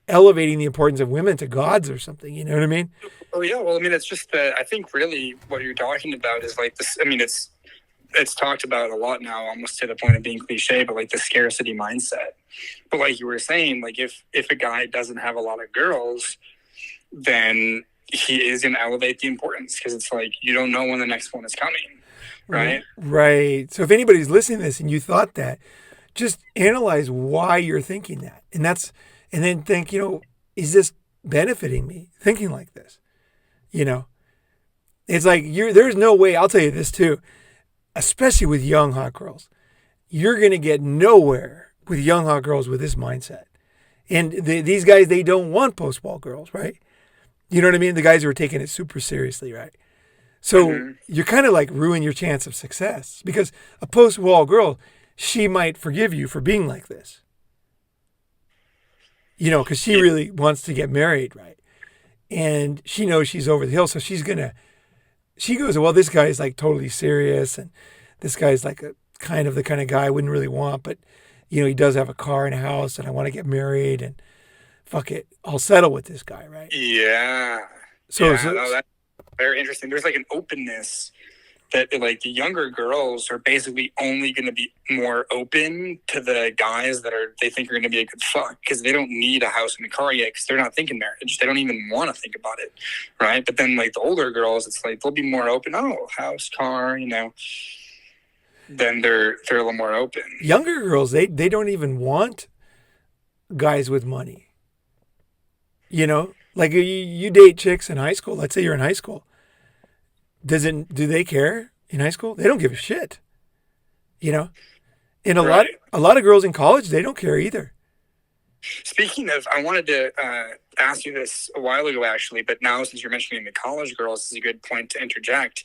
elevating the importance of women to gods or something. You know what I mean? Oh yeah. Well, I mean, it's just that I think really what you're talking about is like this. I mean, it's talked about a lot now, almost to the point of being cliche, but like the scarcity mindset. But like you were saying, like if a guy doesn't have a lot of girls, then he is going to elevate the importance because it's like you don't know when the next one is coming, right? Right. So if anybody's listening to this and you thought that, just analyze why you're thinking that, and then think, is this benefiting me thinking like this? It's like there's no way. I'll tell you this too. Especially with young hot girls, you're going to get nowhere with young hot girls with this mindset. And these guys, they don't want post-wall girls, right? You know what I mean? The guys who are taking it super seriously, right? So you're kind of like ruin your chance of success because a post-wall girl, she might forgive you for being like this. Because she really wants to get married, right? And she knows she's over the hill, so she goes, well, this guy is like totally serious, and this guy's like the kind of guy I wouldn't really want, but he does have a car and a house, and I want to get married, and fuck it, I'll settle with this guy, right? Yeah. So that's very interesting. There's like an openness that like the younger girls are basically only going to be more open to the guys that they think are going to be a good fuck because they don't need a house and a car yet because they're not thinking marriage. They don't even want to think about it, right? But then like the older girls, it's like they'll be more open. Oh, house, car, Then they're a little more open. Younger girls, they don't even want guys with money. Like you date chicks in high school. Let's say you're in high school. Do they care in high school? They don't give a shit. And a lot of girls in college, they don't care either. Speaking of, I wanted to ask you this a while ago, actually, but now since you're mentioning the college girls, this is a good point to interject,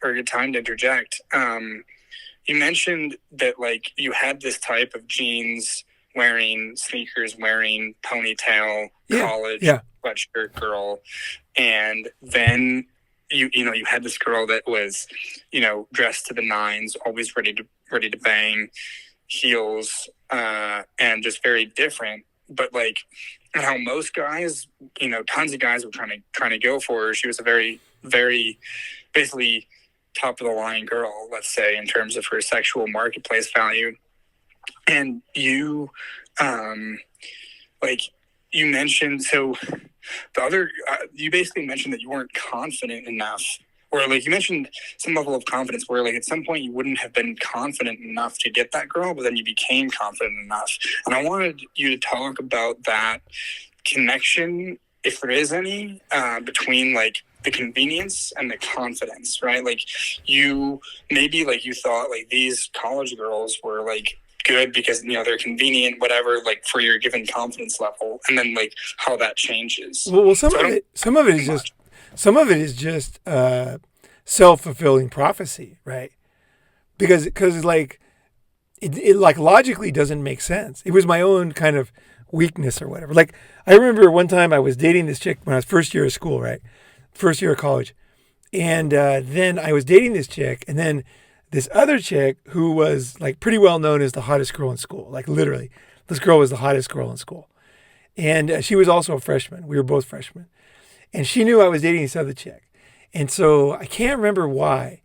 or a good time to interject. You mentioned that like you had this type of jeans wearing, sneakers wearing, ponytail, college sweatshirt girl, and then you had this girl that was dressed to the nines, always ready to bang, heels, and just very different. But like how most guys, tons of guys were trying to go for her. She was a very, very basically top of the line girl, let's say, in terms of her sexual marketplace value. And you, like you mentioned, so the other, you basically mentioned that you weren't confident enough, or like you mentioned some level of confidence where like at some point you wouldn't have been confident enough to get that girl, but then you became confident enough. And I wanted you to talk about that connection, if there is any, between like the convenience and the confidence, right? Like you maybe like you thought like these college girls were like good because they're convenient, whatever, like for your given confidence level, and then like how that changes. Well, some of it is just self-fulfilling prophecy, right? Because like it like logically doesn't make sense. It was my own kind of weakness or whatever. Like I remember one time I was dating this chick when I was first year of school, right? First year of college. And then I was dating this chick, and then this other chick who was like pretty well known as the hottest girl in school. Like literally, this girl was the hottest girl in school. And she was also a freshman. We were both freshmen. And she knew I was dating this other chick. And so I can't remember why,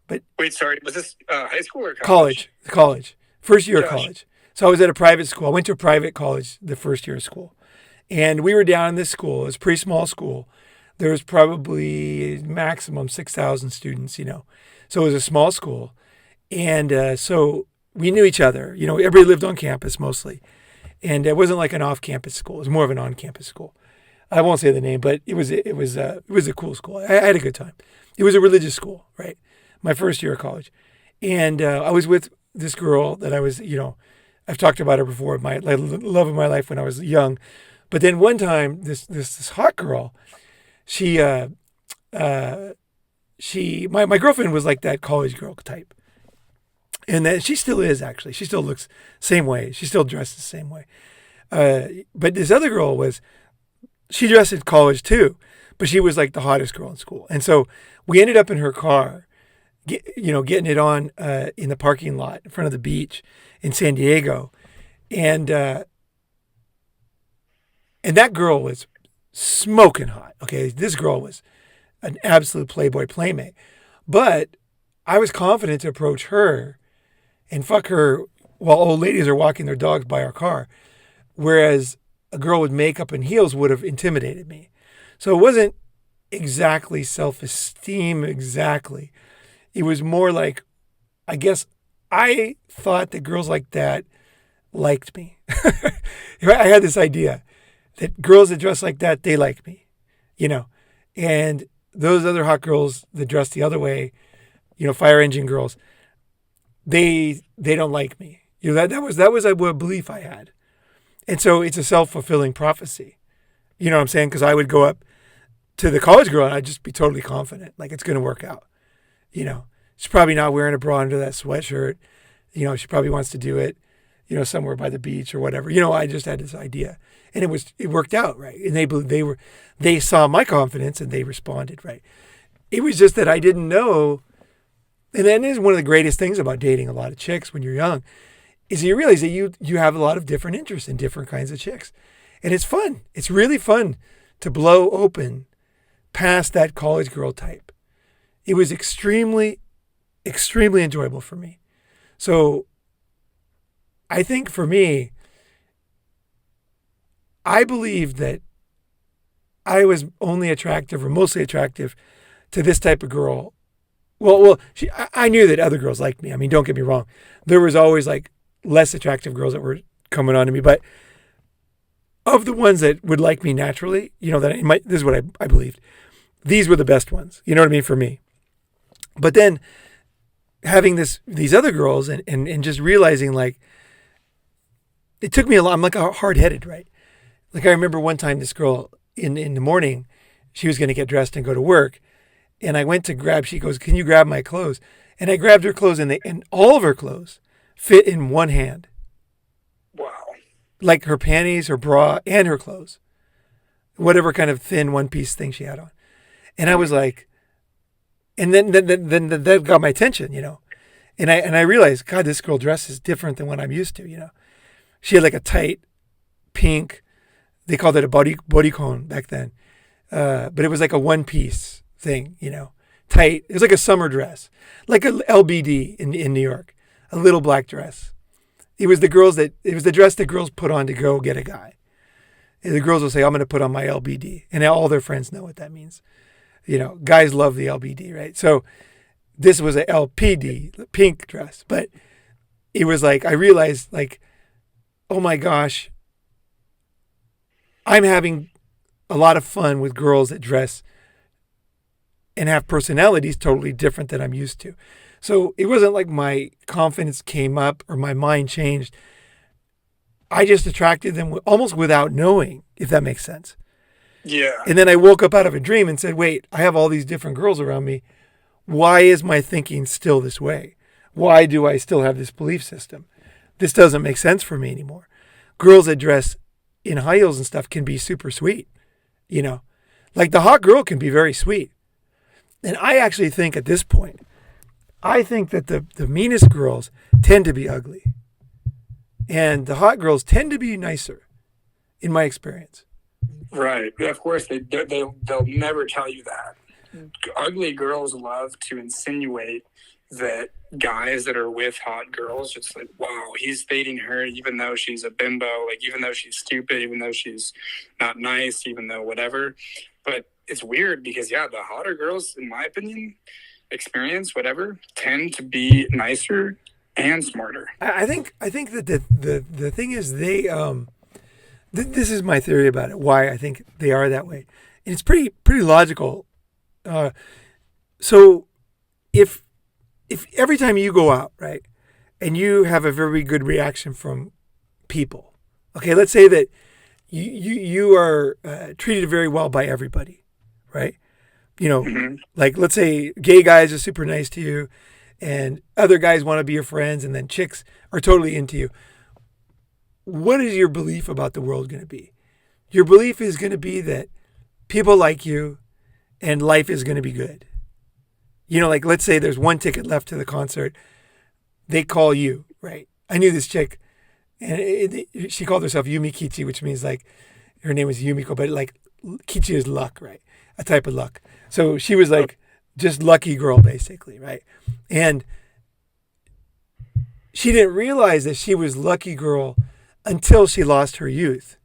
but wait, sorry, was this high school or college, first year of college. So I was at a private school. I went to a private college the first year of school. And we were down in this school. It was a pretty small school. There was probably maximum 6,000 students, So it was a small school. And so we knew each other. Everybody lived on campus mostly. And it wasn't like an off-campus school. It was more of an on-campus school. I won't say the name, but it was a cool school. I had a good time. It was a religious school, right? My first year of college. And I was with this girl that I was, I've talked about her before, my love of my life when I was young. But then one time, this hot girl, my girlfriend was like that college girl type. And that she still is, actually. She still looks same way. She still dresses the same way. But this other girl she dressed in college too, but she was like the hottest girl in school. And so we ended up in her car, getting it on in the parking lot in front of the beach in San Diego. And that girl was smoking hot. Okay, this girl was an absolute Playboy playmate. But I was confident to approach her and fuck her while old ladies are walking their dogs by our car. Whereas a girl with makeup and heels would have intimidated me. So it wasn't exactly self-esteem exactly. It was more like, I guess I thought that girls like that liked me. I had this idea that girls that dress like that, they like me, and those other hot girls that dress the other way, fire engine girls, they don't like me. That was a belief I had. And so it's a self-fulfilling prophecy. You know what I'm saying? Because I would go up to the college girl and I'd just be totally confident, like it's going to work out. She's probably not wearing a bra under that sweatshirt. She probably wants to do it, somewhere by the beach or whatever. I just had this idea, and it worked out, right? And they saw my confidence and they responded, right? It was just that I didn't know. And that is one of the greatest things about dating a lot of chicks when you're young, is you realize that you have a lot of different interests in different kinds of chicks. And it's fun. It's really fun to blow open past that college girl type. It was extremely, extremely enjoyable for me. So I think for me, I believe that I was only attractive or mostly attractive to this type of girl. Well, I knew that other girls liked me. I mean, don't get me wrong. There was always like less attractive girls that were coming on to me, but of the ones that would like me naturally, this is what I believed. These were the best ones. You know what I mean? For me. But then having these other girls and just realizing like, it took me a lot. I'm like hard-headed, right? Like I remember one time this girl in the morning, she was going to get dressed and go to work. And I went to she goes, "Can you grab my clothes?" And I grabbed her clothes and all of her clothes fit in one hand. Wow. Like her panties, her bra, and her clothes. Whatever kind of thin one-piece thing she had on. And I was like, and then that got my attention, And And I realized, God, this girl dresses different than what I'm used to. She had like a tight pink. They called it a bodycon back then, but it was like a one piece thing. Tight. It was like a summer dress, like a LBD in New York, a little black dress. It was the dress that girls put on to go get a guy. And the girls will say, I'm going to put on my LBD. And all their friends know what that means. Guys love the LBD, right? So this was a LPD, pink dress. But it was like, I realized like, oh my gosh, I'm having a lot of fun with girls that dress and have personalities totally different than I'm used to. So it wasn't like my confidence came up or my mind changed. I just attracted them almost without knowing, if that makes sense. Yeah. And then I woke up out of a dream and said, wait, I have all these different girls around me. Why is my thinking still this way? Why do I still have this belief system? This doesn't make sense for me anymore. Girls that dress in high heels and stuff can be super sweet. Like the hot girl can be very sweet. And I actually think at this point, I think that the meanest girls tend to be ugly. And the hot girls tend to be nicer, in my experience. Right. Of course, they'll never tell you that. Ugly girls love to insinuate that guys that are with hot girls, it's like, wow, he's dating her even though she's a bimbo, like even though she's stupid, even though she's not nice, even though whatever. But it's weird because, the hotter girls, in my opinion, experience, whatever, tend to be nicer and smarter. I think that the thing is they this is my theory about it, why I think they are that way. And it's pretty logical. So if every time you go out, right, and you have a very good reaction from people, okay, let's say that you are treated very well by everybody, right? Like let's say gay guys are super nice to you and other guys want to be your friends and then chicks are totally into you. What is your belief about the world going to be? Your belief is going to be that people like you and life is going to be good. Like let's say there's one ticket left to the concert. They call you, right? I knew this chick and she called herself Yumi Kichi, which means like her name was Yumiko, but like Kichi is luck, right? A type of luck. So she was like just lucky girl basically, right? And she didn't realize that she was lucky girl until she lost her youth.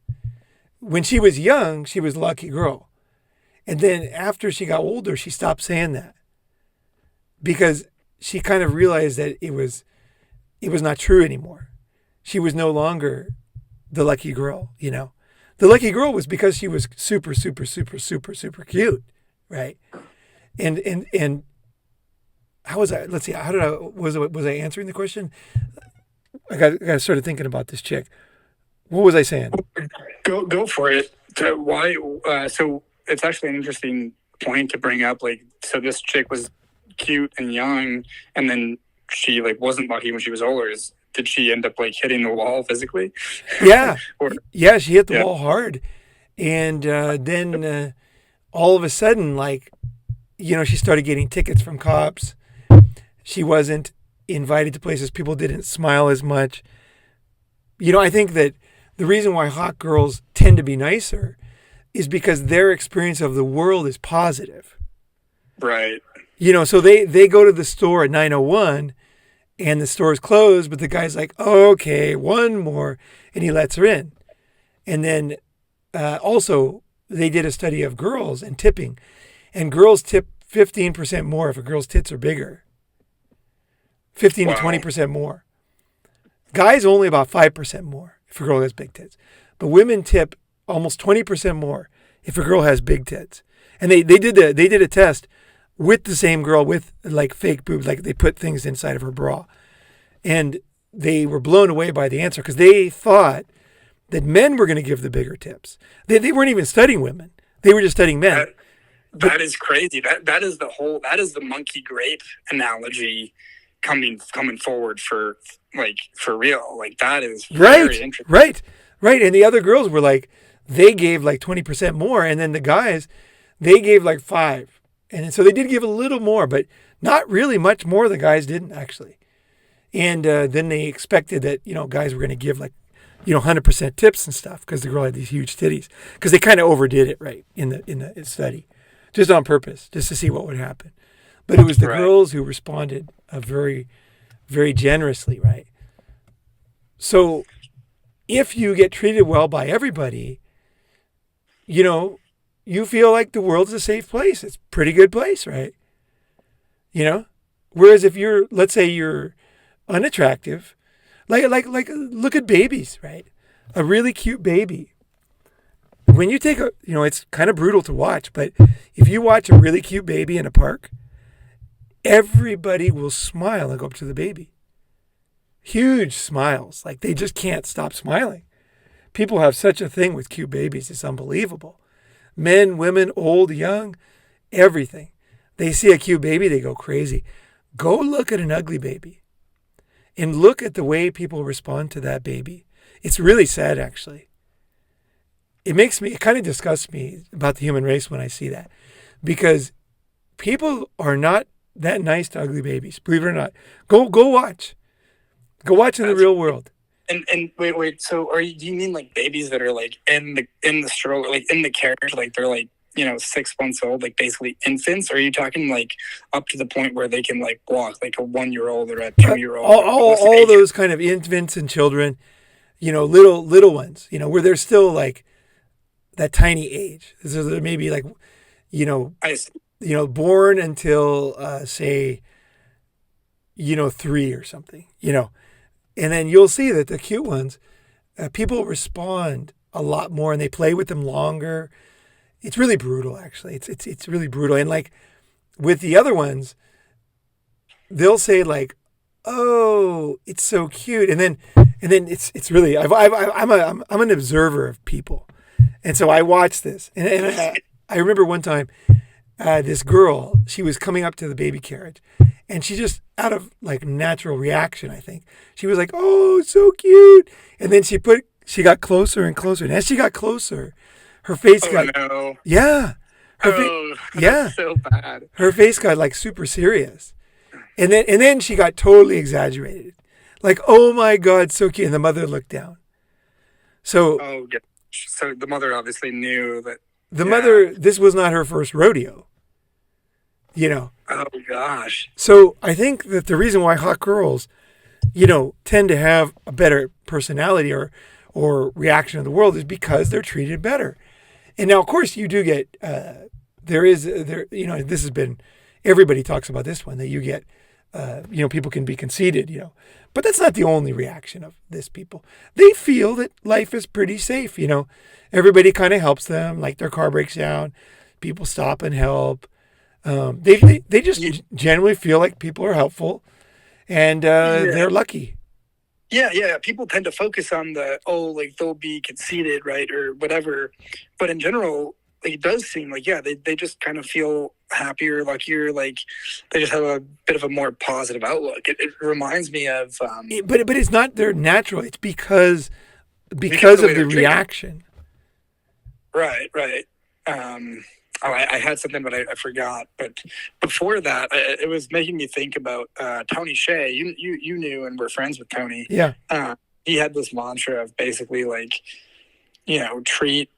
When she was young, she was lucky girl. And then after she got older, she stopped saying that because she kind of realized that it was not true anymore. She was no longer the lucky girl, The lucky girl was because she was super, super, super, super, super cute, right? And how was I? Let's see. How did I was I answering the question? I got started thinking about this chick. What was I saying? Go for it. Why? So it's actually an interesting point to bring up. Like, so this chick was cute and young, and then she like wasn't lucky when she was older. Did she end up like hitting the wall physically? Yeah, she hit the wall hard, and then all of a sudden, like, she started getting tickets from cops. She wasn't invited to places. People didn't smile as much. I think that the reason why hot girls tend to be nicer is because their experience of the world is positive. Right. So they go to the store at 9:01 and the store's closed, but the guy's like, oh, okay, one more, and he lets her in. And then also they did a study of girls and tipping, and girls tip 15% more if a girl's tits are bigger. 15 to 20% more. Guys only about 5% more if a girl has big tits. But women tip almost 20% more if a girl has big tits. And they did a test with the same girl with like fake boobs, like they put things inside of her bra. And they were blown away by the answer because they thought that men were going to give the bigger tips. They weren't even studying women. They were just studying men. That is crazy. That is the monkey grape analogy coming forward for real. Like that is very interesting. Right. And the other girls were like, they gave like 20% more, and then the guys, they gave like 5%. And so they did give a little more, but not really much more. The guys didn't actually. And then they expected that, guys were going to give like, 100% tips and stuff because the girl had these huge titties. Because they kind of overdid it, right, in the study, just on purpose, just to see what would happen. But it was the Right. girls who responded very, very generously, right? So if you get treated well by everybody, you know, you feel like the world's a safe place. It's a pretty good place, right? You know? Whereas if you're, let's say you're unattractive, like look at babies, right? A really cute baby. When you take it's kind of brutal to watch, but if you watch a really cute baby in a park, everybody will smile and go up to the baby. Huge smiles. Like they just can't stop smiling. People have such a thing with cute babies. It's unbelievable. Men, women, old, young, everything. They see a cute baby, they go crazy. Go look at an ugly baby and look at the way people respond to that baby. It's really sad, actually. It kind of disgusts me about the human race when I see that, because people are not that nice to ugly babies. Believe it or not. Go watch. Go watch in the That's real world. and wait. So do you mean like babies that are like in the stroller, like in the carriage, like they're like 6 months old, like basically infants? Or are you talking like up to the point where they can like walk, like a 1 year old or a 2 year old? What's the All age? those kind of infants and children, little ones, where they're still like that tiny age. So they're maybe like, you know, I see. born until say, 3 or something, and then you'll see that the cute ones, people respond a lot more and they play with them longer. It's really brutal, actually. It's really brutal. And like with the other ones, they'll say like, "Oh, it's so cute," and then it's really I'm an observer of people, and so I watch this, and I remember one time this girl, she was coming up to the baby carriage, and she just out of like natural reaction, I think she was like, "Oh, so cute," and then she got closer and closer, and as she got closer, her face Oh got no. yeah, Oh, yeah, that's so bad. her face got like super serious. And then she got totally exaggerated. Like, oh my God, so cute. And the mother looked down. So Oh, gosh. So the mother obviously knew that. the Yeah. mother, this was not her first rodeo, you know. Oh gosh. So I think that the reason why hot girls, tend to have a better personality or reaction to the world is because they're treated better. And now, of course, you do get, this has been, everybody talks about this one, that you get, people can be conceited, but that's not the only reaction of this people. They feel that life is pretty safe, everybody kind of helps them, like their car breaks down, people stop and help. They just generally feel like people are helpful and Yeah. they're lucky. Yeah. People tend to focus on like they'll be conceited, right, or whatever. But in general, like, it does seem like, yeah, they just kind of feel happier, luckier, like they just have a bit of a more positive outlook. It reminds me of But it's not their natural. It's because because of the way of the they're treated. reaction. Right. I had something, but I forgot. But before that, it was making me think about Tony Shea. You knew and were friends with Tony. Yeah. He had this mantra of basically like, treat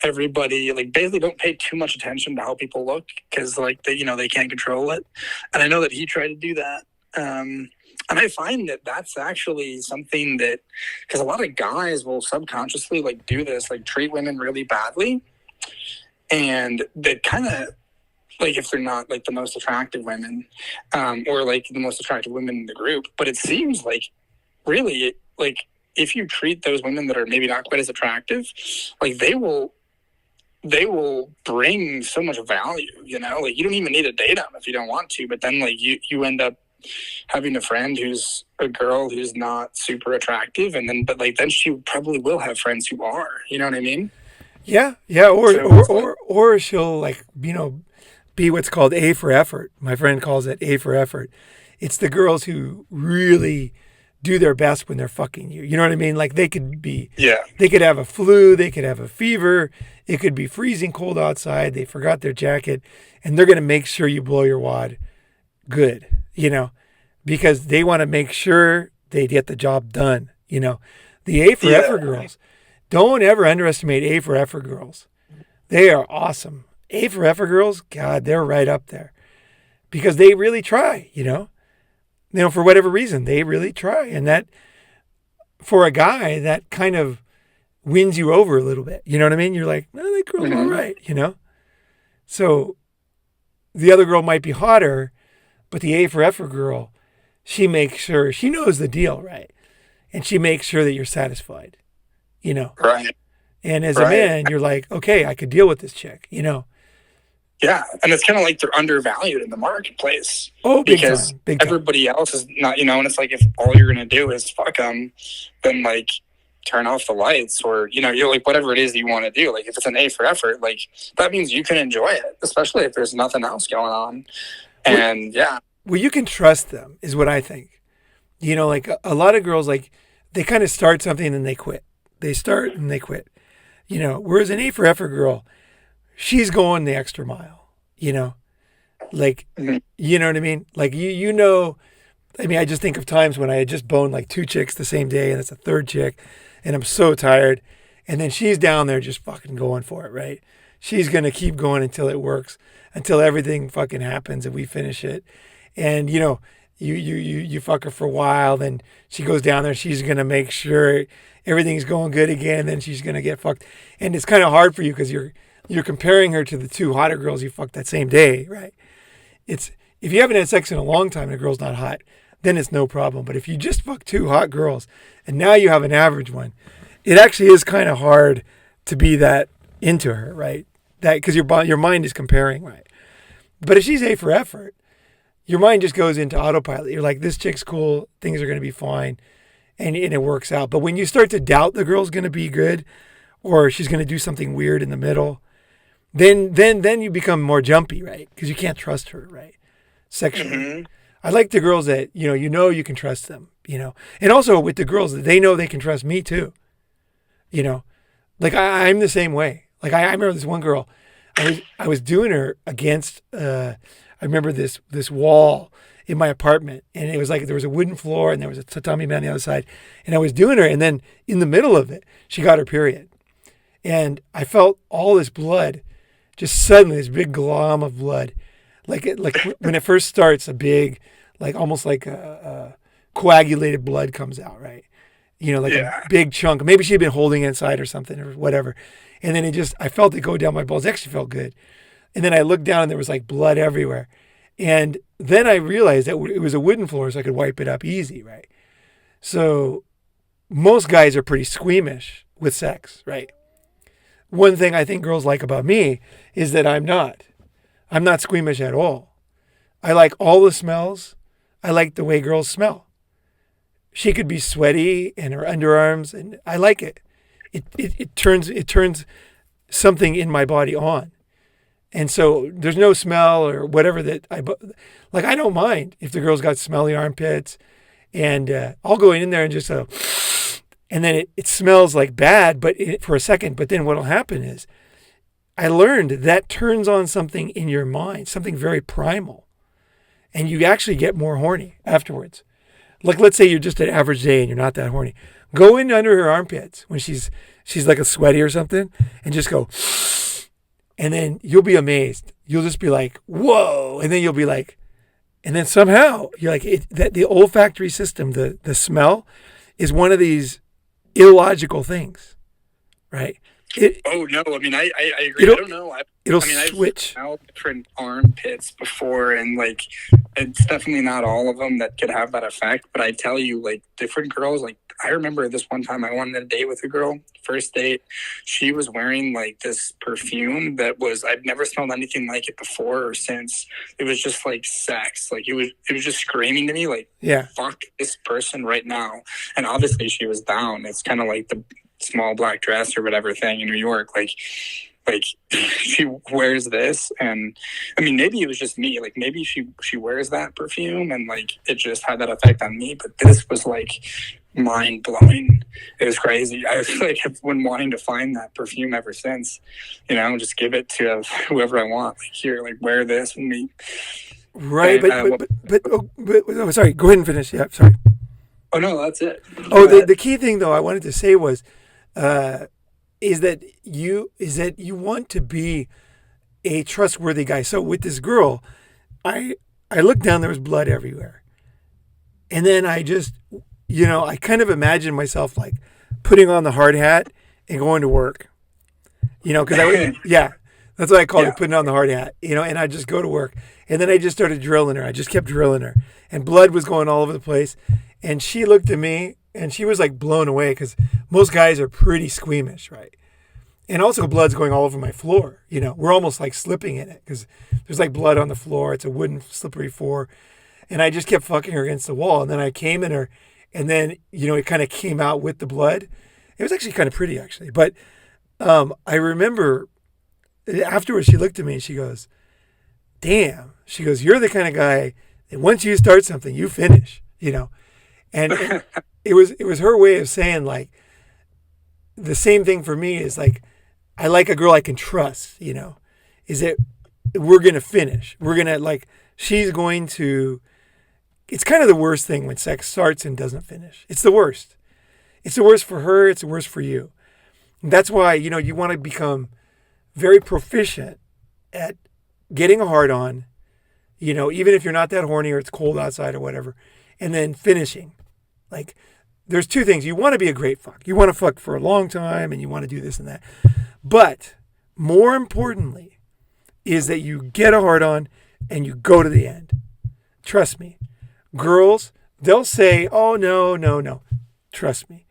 everybody, like basically don't pay too much attention to how people look, because like they can't control it. And I know that he tried to do that. And I find that that's actually something that, because a lot of guys will subconsciously like do this, like treat women really badly, and they kind of, like, if they're not like the most attractive women, or like the most attractive women in the group, but it seems like really, like, if you treat those women that are maybe not quite as attractive, like they will bring so much value, like you don't even need to date them if you don't want to, but then like you end up having a friend who's a girl who's not super attractive, and then but like then she probably will have friends who are, you know what I mean? Yeah. Yeah. Or, So or, it's like, or, or she'll like, be what's called A for effort. My friend calls it A for effort. It's the girls who really do their best when they're fucking you. You know what I mean? Like they yeah. could have a flu, they could have a fever, it could be freezing cold outside, they forgot their jacket, and they're going to make sure you blow your wad good, because they want to make sure they get the job done. You know, the A for Yeah. effort girls, don't ever underestimate A for effort girls. They are awesome. A for effort girls, God, they're right up there because they really try, for whatever reason, they really try. And that, for a guy, that kind of wins you over a little bit. You know what I mean? You're like, no, that girl's all right. So the other girl might be hotter, but the A for effort girl, she makes sure, she knows the deal, right? And she makes sure that you're satisfied. Right. And as a Right. man, you're like, okay, I could deal with this chick. Yeah, and it's kind of like they're undervalued in the marketplace Oh, because big time. everybody else is not, and it's like if all you're gonna do is fuck them, then like turn off the lights or you're like whatever it is that you want to do. Like if it's an A for effort, like that means you can enjoy it, especially if there's nothing else going on. And yeah, Well, you can trust them, is what I think. Like a lot of girls, like they kind of start something and then they quit. They start and they quit. Whereas an A for effort girl, she's going the extra mile. Like, you know what I mean? Like I just think of times when I had just boned like 2 chicks the same day and it's a third chick and I'm so tired. And then she's down there just fucking going for it, right? She's going to keep going until it works, until everything fucking happens and we finish it. And, you fuck her for a while, then she goes down there, she's going to make sure everything's going good again, and then she's going to get fucked. And it's kind of hard for you because you're comparing her to the 2 hotter girls you fucked that same day, right? If you haven't had sex in a long time and a girl's not hot, then it's no problem. But if you just fuck 2 hot girls and now you have an average one, it actually is kind of hard to be that into her, right? That because your mind is comparing, right? But if she's A for effort, your mind just goes into autopilot. You're like, this chick's cool, things are going to be fine, and it works out. But when you start to doubt the girl's going to be good, or she's going to do something weird in the middle, then you become more jumpy, right? Because you can't trust her, right? Sexually. I like the girls that you can trust them, and also with the girls that they know they can trust me too. Like I'm the same way. Like I remember this one girl, I was doing her against. I remember this wall in my apartment, and it was like there was a wooden floor and there was a tatami mat on the other side, and I was doing her, and then in the middle of it, she got her period, and I felt all this blood, just suddenly this big glom of blood, like when it first starts, a big, like almost like a coagulated blood comes out, right? A big chunk. Maybe she'd been holding it inside or something or whatever, and then I felt it go down my balls. It actually felt good. And then I looked down and there was like blood everywhere. And then I realized that it was a wooden floor so I could wipe it up easy, right? So most guys are pretty squeamish with sex, right? One thing I think girls like about me is that I'm not. I'm not squeamish at all. I like all the smells. I like the way girls smell. She could be sweaty in her underarms and I like it. It turns something in my body on. And so there's no smell or whatever that I don't mind if the girl's got smelly armpits, and I'll go in there and just and then it smells like bad, but for a second. But then what'll happen is I learned that turns on something in your mind, something very primal, and you actually get more horny afterwards. Like let's say you're just an average day and you're not that horny. Go in under her armpits when she's like a sweaty or something, and just go. And then you'll be amazed. You'll just be like, whoa. And then you'll be like, and then somehow you're like, the olfactory system, the smell is one of these illogical things, right? Oh no! I mean, I agree. I don't know. It'll I mean, switch. I've smelled different armpits before, and like, it's definitely not all of them that could have that effect. But I tell you, like, different girls. Like, I remember this one time I went on a date with a girl. First date, she was wearing like this perfume that was I've never smelled anything like it before or since. It was just like sex. Like it was just screaming to me, like, yeah, fuck this person right now. And obviously, she was down. It's kind of like the small black dress or whatever thing in New York, like she wears this, and I mean maybe it was just me, like maybe she wears that perfume and like it just had that effect on me, but this was like mind blowing. It was crazy. I was like I've been wanting to find that perfume ever since, just give it to whoever I want, like here, like wear this and me. Right, And, oh, sorry. Go ahead and finish. Yeah, sorry. oh no, that's it. Oh, Go ahead. the key thing though I wanted to say was, uh, is that you want to be a trustworthy guy. So with this girl, I I looked down. There was blood everywhere, and then I just, I kind of imagined myself like putting on the hard hat and going to work. Because I would, yeah, that's what I called Yeah. it, putting on the hard hat. And I just go to work, and then I just started drilling her. I just kept drilling her, and blood was going all over the place. And she looked at me, and she was like blown away because most guys are pretty squeamish, right? And also, blood's going all over my floor. We're almost like slipping in it because there's like blood on the floor. It's a wooden, slippery floor. And I just kept fucking her against the wall. And then I came in her, and then, it kind of came out with the blood. It was actually kind of pretty, actually. But I remember afterwards, she looked at me and she goes, damn. She goes, you're the kind of guy that once you start something, you finish. And it was her way of saying, like, the same thing for me is like, I like a girl I can trust, is that we're going to finish. We're going to, like, she's going to, it's kind of the worst thing when sex starts and doesn't finish. It's the worst. It's the worst for her. It's the worst for you. And that's why, you want to become very proficient at getting a hard on, even if you're not that horny or it's cold outside or whatever, and then finishing. Like, there's two things. You want to be a great fuck. You want to fuck for a long time and you want to do this and that. But more importantly is that you get a hard on and you go to the end. Trust me. Girls, they'll say, oh, no, no, no. Trust me.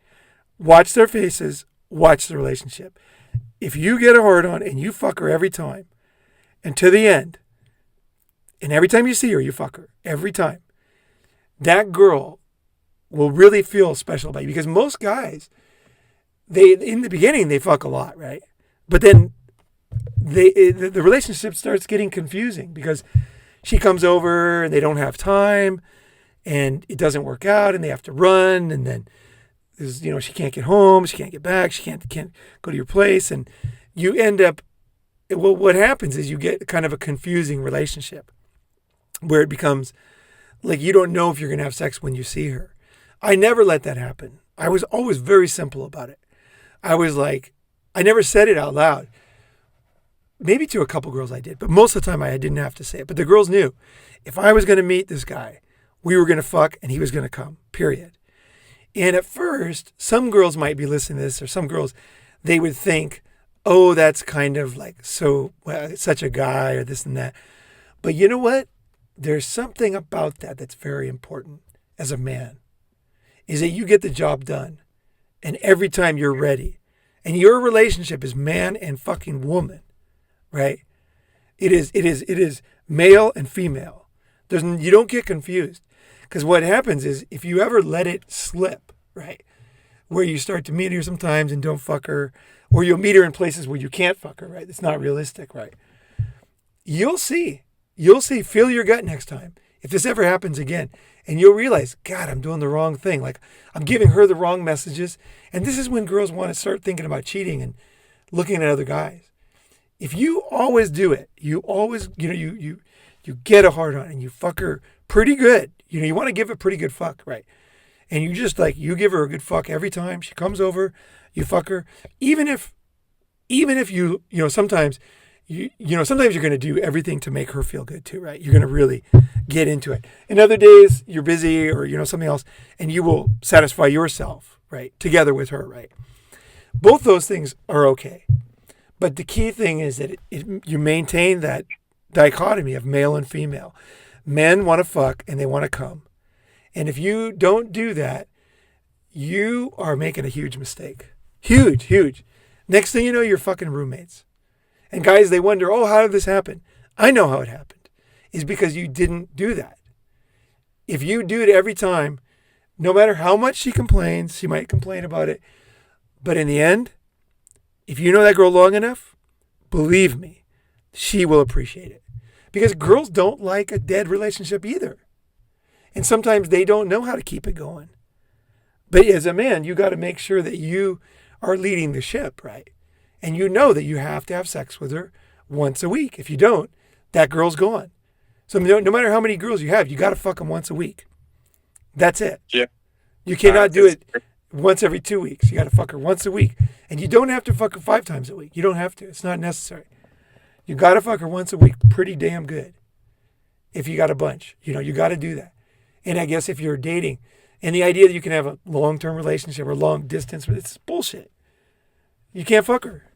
Watch their faces. Watch the relationship. If you get a hard on and you fuck her every time and to the end, and every time you see her, you fuck her. Every time. That girl will really feel special about you because most guys, in the beginning, they fuck a lot, right? But then the relationship starts getting confusing because she comes over and they don't have time and it doesn't work out and they have to run and then she can't get home, she can't get back, she can't go to your place, and you end up. Well, what happens is you get kind of a confusing relationship where it becomes like you don't know if you're going to have sex when you see her. I never let that happen. I was always very simple about it. I was like, I never said it out loud. Maybe to a couple girls I did, but most of the time I didn't have to say it. But the girls knew if I was going to meet this guy, we were going to fuck and he was going to come, period. And at first, some girls might be listening to this, or some girls, they would think, oh, that's kind of like such a guy or this and that. But you know what? There's something about that that's very important as a man, is that you get the job done. And every time you're ready. And your relationship is man and fucking woman, right? It is male and female. You don't get confused. Because what happens is if you ever let it slip, right, where you start to meet her sometimes and don't fuck her, or you'll meet her in places where you can't fuck her, right? It's not realistic, right? You'll see. Feel your gut next time. If this ever happens again, and you'll realize, God, I'm doing the wrong thing. Like, I'm giving her the wrong messages. And this is when girls want to start thinking about cheating and looking at other guys. If you always do it, you always, you get a hard on and you fuck her pretty good. You want to give a pretty good fuck, right? And you just you give her a good fuck every time she comes over, you fuck her. Even if you, sometimes sometimes you're going to do everything to make her feel good too, right? You're going to really get into it. And other days you're busy or, something else, and you will satisfy yourself, right? Together with her, right? Both those things are okay. But the key thing is that you maintain that dichotomy of male and female. Men want to fuck and they want to come. And if you don't do that, you are making a huge mistake. Huge, huge. Next thing you know, you're fucking roommates. And guys, they wonder, oh, how did this happen? I know how it happened. It's because you didn't do that. If you do it every time, no matter how much she complains, she might complain about it. But in the end, if you know that girl long enough, believe me, she will appreciate it. Because girls don't like a dead relationship either. And sometimes they don't know how to keep it going. But as a man, you got to make sure that you are leading the ship, right? And you know that you have to have sex with her once a week. If you don't, that girl's gone. So no matter how many girls you have, you got to fuck them once a week. That's it. Yeah. You cannot do it once every 2 weeks. You got to fuck her once a week. And you don't have to fuck her 5 times a week. You don't have to. It's not necessary. You got to fuck her once a week pretty damn good. If you got a bunch, you got to do that. And I guess if you're dating, and the idea that you can have a long-term relationship or long distance, it's bullshit. You can't fuck her,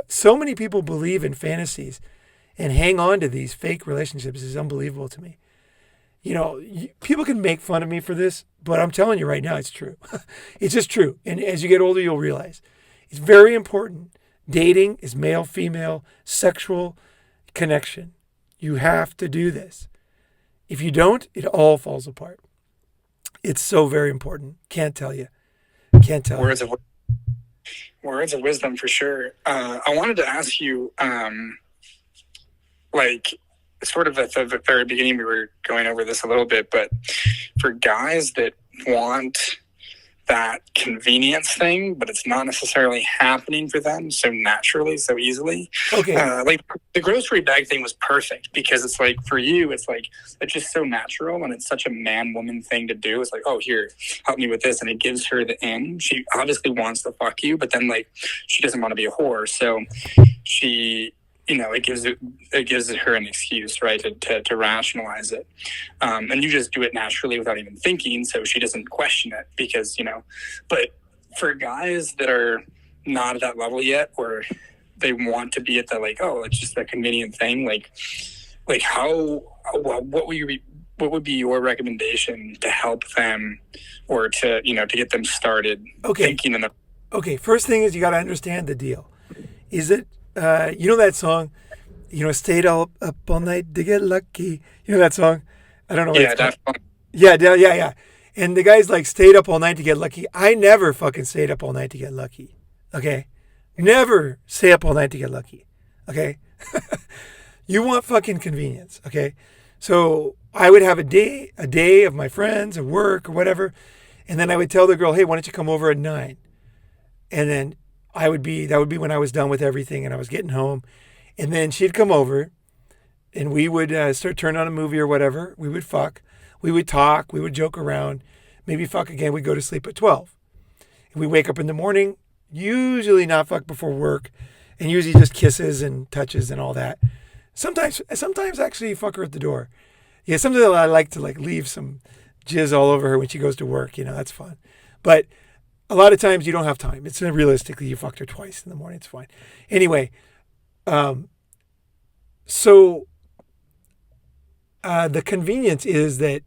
So many people believe in fantasies and hang on to these fake relationships is unbelievable to me. People can make fun of me for this, but I'm telling you right now, it's true. It's just true. And as you get older, you'll realize it's very important. Dating is male, female, sexual connection. You have to do this. If you don't, it all falls apart. It's so very important. Can't tell you. Can't tell you. Words of wisdom for sure. I wanted to ask you, sort of at the very beginning, we were going over this a little bit, but for guys that want that convenience thing, but it's not necessarily happening for them so naturally, so easily. Okay. The grocery bag thing was perfect because it's like, for you, it's just so natural and it's such a man-woman thing to do. It's like, oh, here, help me with this. And it gives her the in. She obviously wants to fuck you, but then she doesn't want to be a whore. So she, it gives her an excuse, right, to rationalize it. And you just do it naturally without even thinking, so she doesn't question it because, but for guys that are not at that level yet, or they want to be at the, it's just a convenient thing, what would be your recommendation to help them or to get them started thinking in the... Okay, first thing is you got to understand the deal. Is it, that song, stayed up all night to get lucky. You know that song? I don't know what it's called. Yeah. And the guy's stayed up all night to get lucky. I never fucking stayed up all night to get lucky. Okay? Never stay up all night to get lucky. Okay? You want fucking convenience. Okay? So I would have a day of my friends or work or whatever. And then I would tell the girl, hey, why don't you come over at 9? And then that would be when I was done with everything and I was getting home. And then she'd come over and we would start turning on a movie or whatever. We would fuck. We would talk. We would joke around. Maybe fuck again. We'd go to sleep at 12. And we wake up in the morning, usually not fuck before work, and usually just kisses and touches and all that. Sometimes actually fuck her at the door. Yeah, sometimes I like to leave some jizz all over her when she goes to work. That's fun. But a lot of times you don't have time. It's realistically, you fucked her twice in the morning. It's fine. Anyway, so the convenience is that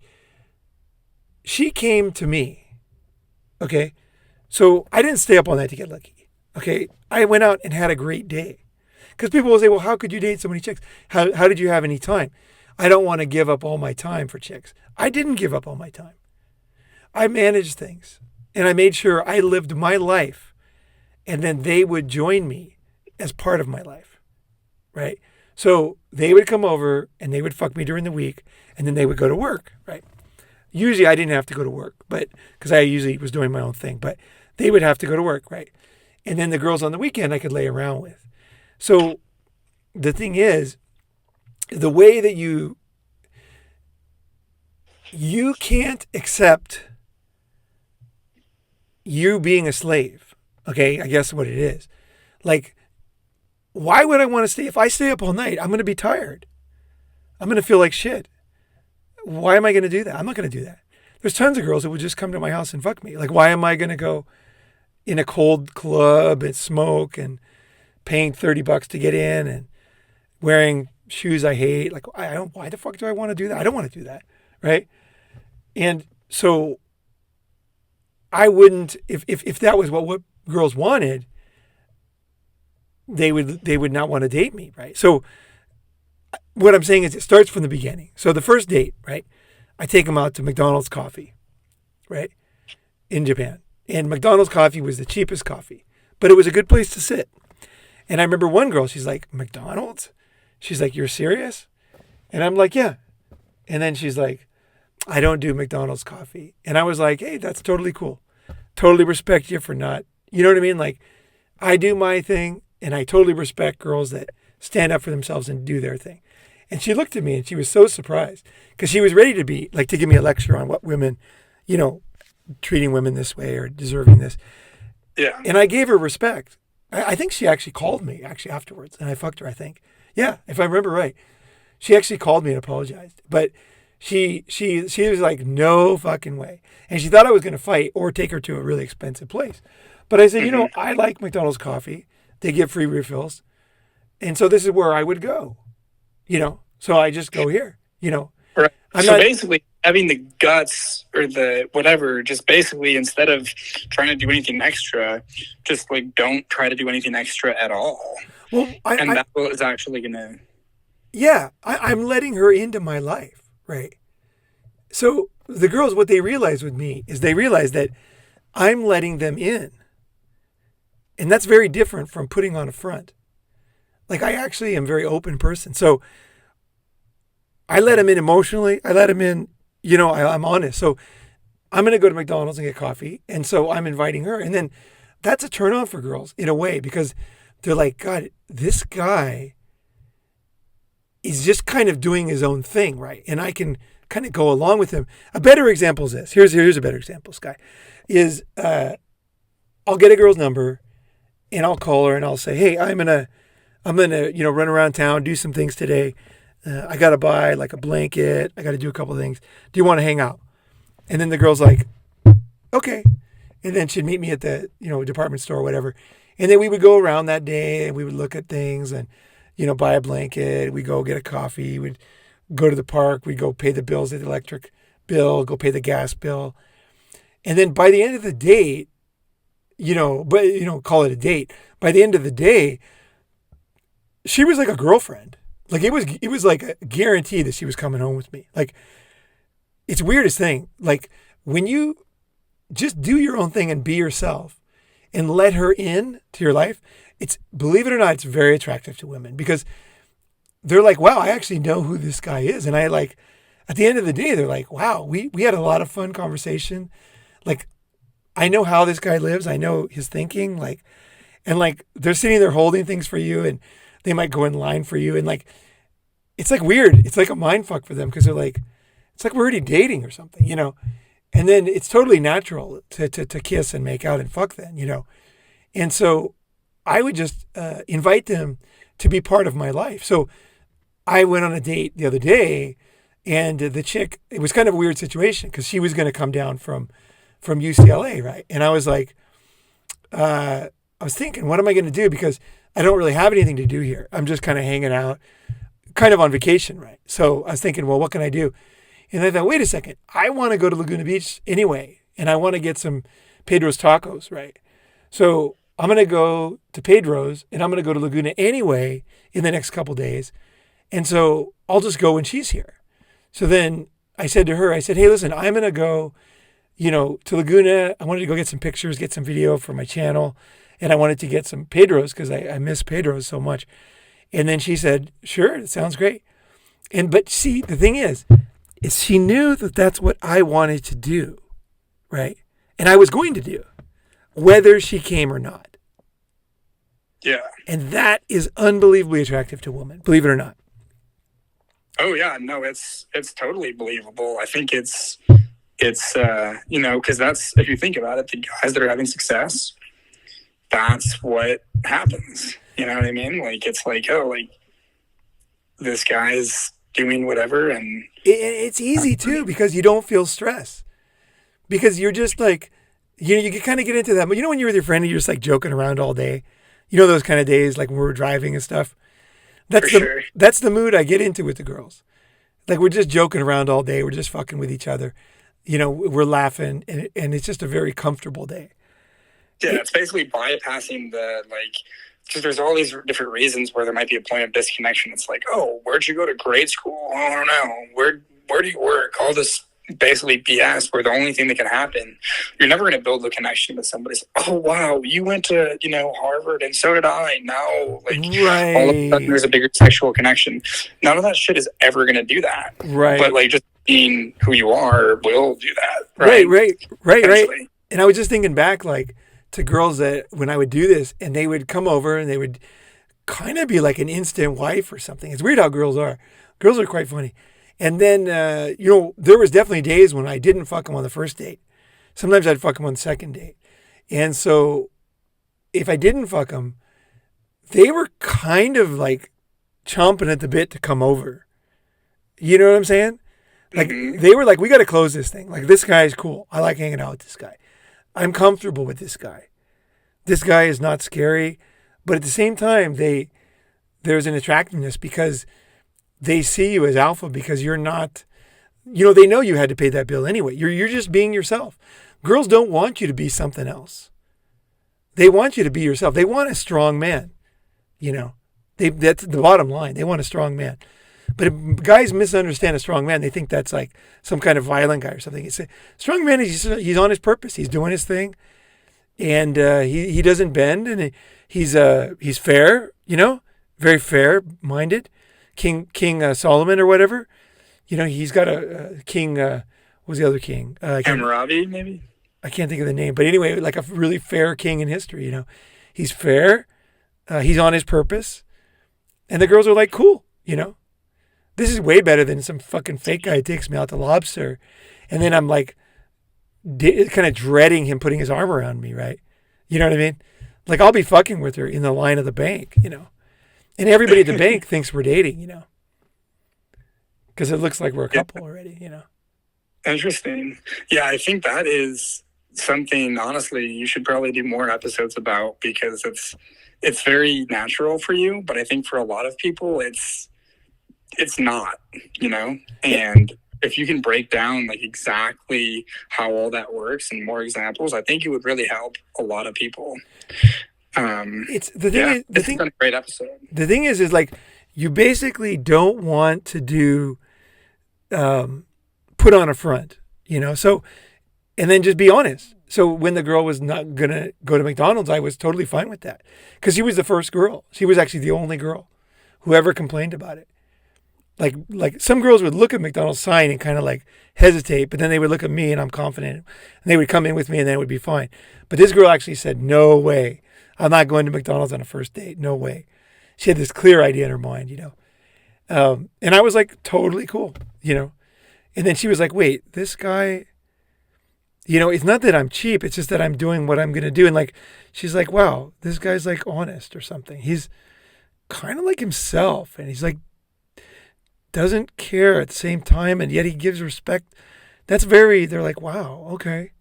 she came to me. Okay. So I didn't stay up all night to get lucky. Okay. I went out and had a great day. Because people will say, well, how could you date so many chicks? How did you have any time? I don't want to give up all my time for chicks. I didn't give up all my time. I managed things. And I made sure I lived my life. And then they would join me as part of my life. Right? So they would come over and they would fuck me during the week. And then they would go to work. Right? Usually I didn't have to go to work. But because I usually was doing my own thing. But they would have to go to work. Right? And then the girls on the weekend I could lay around with. So the thing is, the way that you can't accept you being a slave. Okay, I guess what it is. Why would I want to stay? If I stay up all night, I'm going to be tired. I'm going to feel like shit. Why am I going to do that? I'm not going to do that. There's tons of girls that would just come to my house and fuck me. Why am I going to go in a cold club and smoke and paying $30 to get in and wearing shoes I hate? Why the fuck do I want to do that? I don't want to do that. Right? And so I wouldn't, if that was what girls wanted, they would not want to date me. Right? So what I'm saying is it starts from the beginning. So the first date, right? I take them out to McDonald's coffee, right? In Japan. And McDonald's coffee was the cheapest coffee, but it was a good place to sit. And I remember one girl, she's like, McDonald's? She's like, you're serious? And I'm like, yeah. And then she's like, I don't do McDonald's coffee. And I was like, hey, that's totally cool. Totally respect you for not, you know what I mean? I do my thing and I totally respect girls that stand up for themselves and do their thing. And she looked at me and she was so surprised because she was ready to be like to give me a lecture on what women, you know, treating women this way or deserving this. Yeah. And I gave her respect. I think she actually called me actually afterwards, and I fucked her. I think, yeah, if I remember right, she actually called me and apologized. But she was like, no fucking way, and she thought I was going to fight or take her to a really expensive place. But I said, you know, I like McDonald's coffee. They give free refills, and so this is where I would go. You know, so I just go here. You know, Right. I'm So not. basically, having the guts or the whatever, just basically instead of trying to do anything extra, just like don't try to do anything extra at all. Well, And that is actually going to. yeah, I'm letting her into my life, right? So the girls, what they realize with me is they realize that I'm letting them in. And that's very different from putting on a front. Like I actually am a very open person. So I let them in emotionally. I let them in, you know, I'm honest. So I'm going to go to McDonald's and get coffee. And so I'm inviting her. And then that's a turn on for girls in a way because they're like, God, this guy is just kind of doing his own thing, right? And I can kind of go along with him. A better example is this. Here's a better example, Sky. Is I'll get a girl's number and I'll call her and I'll say, hey, I'm gonna you know run around town, do some things today. I gotta buy like a blanket. I gotta do a couple of things. Do you want to hang out? And then the girl's like, okay. And then she'd meet me at the department store or whatever. And then we would go around that day and we would look at things and buy a blanket. We'd go get a coffee. We'd go to the park. We'd go pay the bills, the electric bill, go pay the gas bill. And then by the end of the day, call it a date. By the end of the day, she was like a girlfriend. Like it was like a guarantee that she was coming home with me. Like it's the weirdest thing. Like when you just do your own thing and be yourself and let her in to your life, it's, believe it or not, it's very attractive to women because they're like, wow, I actually know who this guy is. And I like, at the end of the day, they're like, wow, we had a lot of fun conversation. Like, I know how this guy lives. I know his thinking. Like, and like, they're sitting there holding things for you and they might go in line for you. And like, it's like weird. It's like a mind fuck for them because they're like, it's like we're already dating or something, And then it's totally natural to kiss and make out and fuck then, And so I would just invite them to be part of my life. So I went on a date the other day and the chick, it was kind of a weird situation because she was going to come down from UCLA, right? And I was like, I was thinking, what am I going to do? Because I don't really have anything to do here. I'm just kind of hanging out, kind of on vacation, right? So I was thinking, well, what can I do? And I thought, wait a second, I want to go to Laguna Beach anyway, and I want to get some Pedro's tacos, right? So I'm going to go to Pedro's, and I'm going to go to Laguna anyway in the next couple days. And so I'll just go when she's here. So then I said to her, I said, hey, listen, I'm going to go, to Laguna. I wanted to go get some pictures, get some video for my channel, and I wanted to get some Pedro's because I miss Pedro's so much. And then she said, sure, it sounds great. But see, the thing is she knew that that's what I wanted to do, right? And I was going to do, whether she came or not. Yeah. And that is unbelievably attractive to women, believe it or not. Oh yeah, no, it's totally believable. I think it's because that's, if you think about it, the guys that are having success, that's what happens. You know what I mean? Like it's like, oh, like this guy's doing whatever, and it's easy too because you don't feel stress because you're just like, you can kind of get into that. But when you're with your friend and you're just like joking around all day, those kind of days like when we're driving and stuff. That's the mood I get into with the girls. Like we're just joking around all day. We're just fucking with each other. We're laughing and it's just a very comfortable day. Yeah, it's basically bypassing the because there's all these different reasons where there might be a point of disconnection. It's like, oh, where'd you go to grade school? I don't know. Where do you work? All this basically BS where the only thing that can happen, you're never going to build a connection with somebody. Oh, wow, you went to, Harvard and so did I. Now, right. All of a sudden there's a bigger sexual connection. None of that shit is ever going to do that. Right. But just being who you are will do that. Right. And I was just thinking back, to girls that when I would do this and they would come over and they would kind of be like an instant wife or something. It's weird how girls are. Girls are quite funny. And then, there was definitely days when I didn't fuck them on the first date. Sometimes I'd fuck them on the second date. And so if I didn't fuck them, they were kind of like chomping at the bit to come over. You know what I'm saying? Like, they were like, we got to close this thing. Like, this guy's cool. I like hanging out with this guy. I'm comfortable with this guy. This guy is not scary. But at the same time, there's an attractiveness because they see you as alpha because you're not, they know you had to pay that bill anyway. You're just being yourself. Girls don't want you to be something else. They want you to be yourself. They want a strong man. That's the bottom line. They want a strong man. But if guys misunderstand a strong man, they think that's like some kind of violent guy or something. It's a strong man is he's on his purpose. He's doing his thing, and he doesn't bend, and he's fair. Very fair minded. King Solomon or whatever. He's got a king. What was the other king? Hammurabi, maybe. I can't think of the name, but anyway, like a really fair king in history. He's fair. He's on his purpose, and the girls are like, cool. This is way better than some fucking fake guy who takes me out to Lobster. And then I'm like, kind of dreading him putting his arm around me, right? You know what I mean? Like, I'll be fucking with her in the line of the bank, And everybody at the bank thinks we're dating, Because it looks like we're a couple already, Interesting. Yeah, I think that is something, honestly, you should probably do more episodes about because it's very natural for you. But I think for a lot of people, it's not, and if you can break down like exactly how all that works and more examples, I think it would really help a lot of people. It's the thing. This has been a great episode. The thing is like you basically don't want to do put on a front, So, and then just be honest. So when the girl was not gonna go to McDonald's, I was totally fine with that because she was the first girl. She was actually the only girl who ever complained about it. Like some girls would look at McDonald's sign and kind of like hesitate, but then they would look at me and I'm confident and they would come in with me and then it would be fine. But this girl actually said, no way. I'm not going to McDonald's on a first date. No way. She had this clear idea in her mind, And I was like, totally cool, And then she was like, wait, this guy, it's not that I'm cheap. It's just that I'm doing what I'm going to do. And like, she's like, wow, this guy's like honest or something. He's kind of like himself. And he's like, doesn't care at the same time, and yet he gives respect. They're like, wow, okay.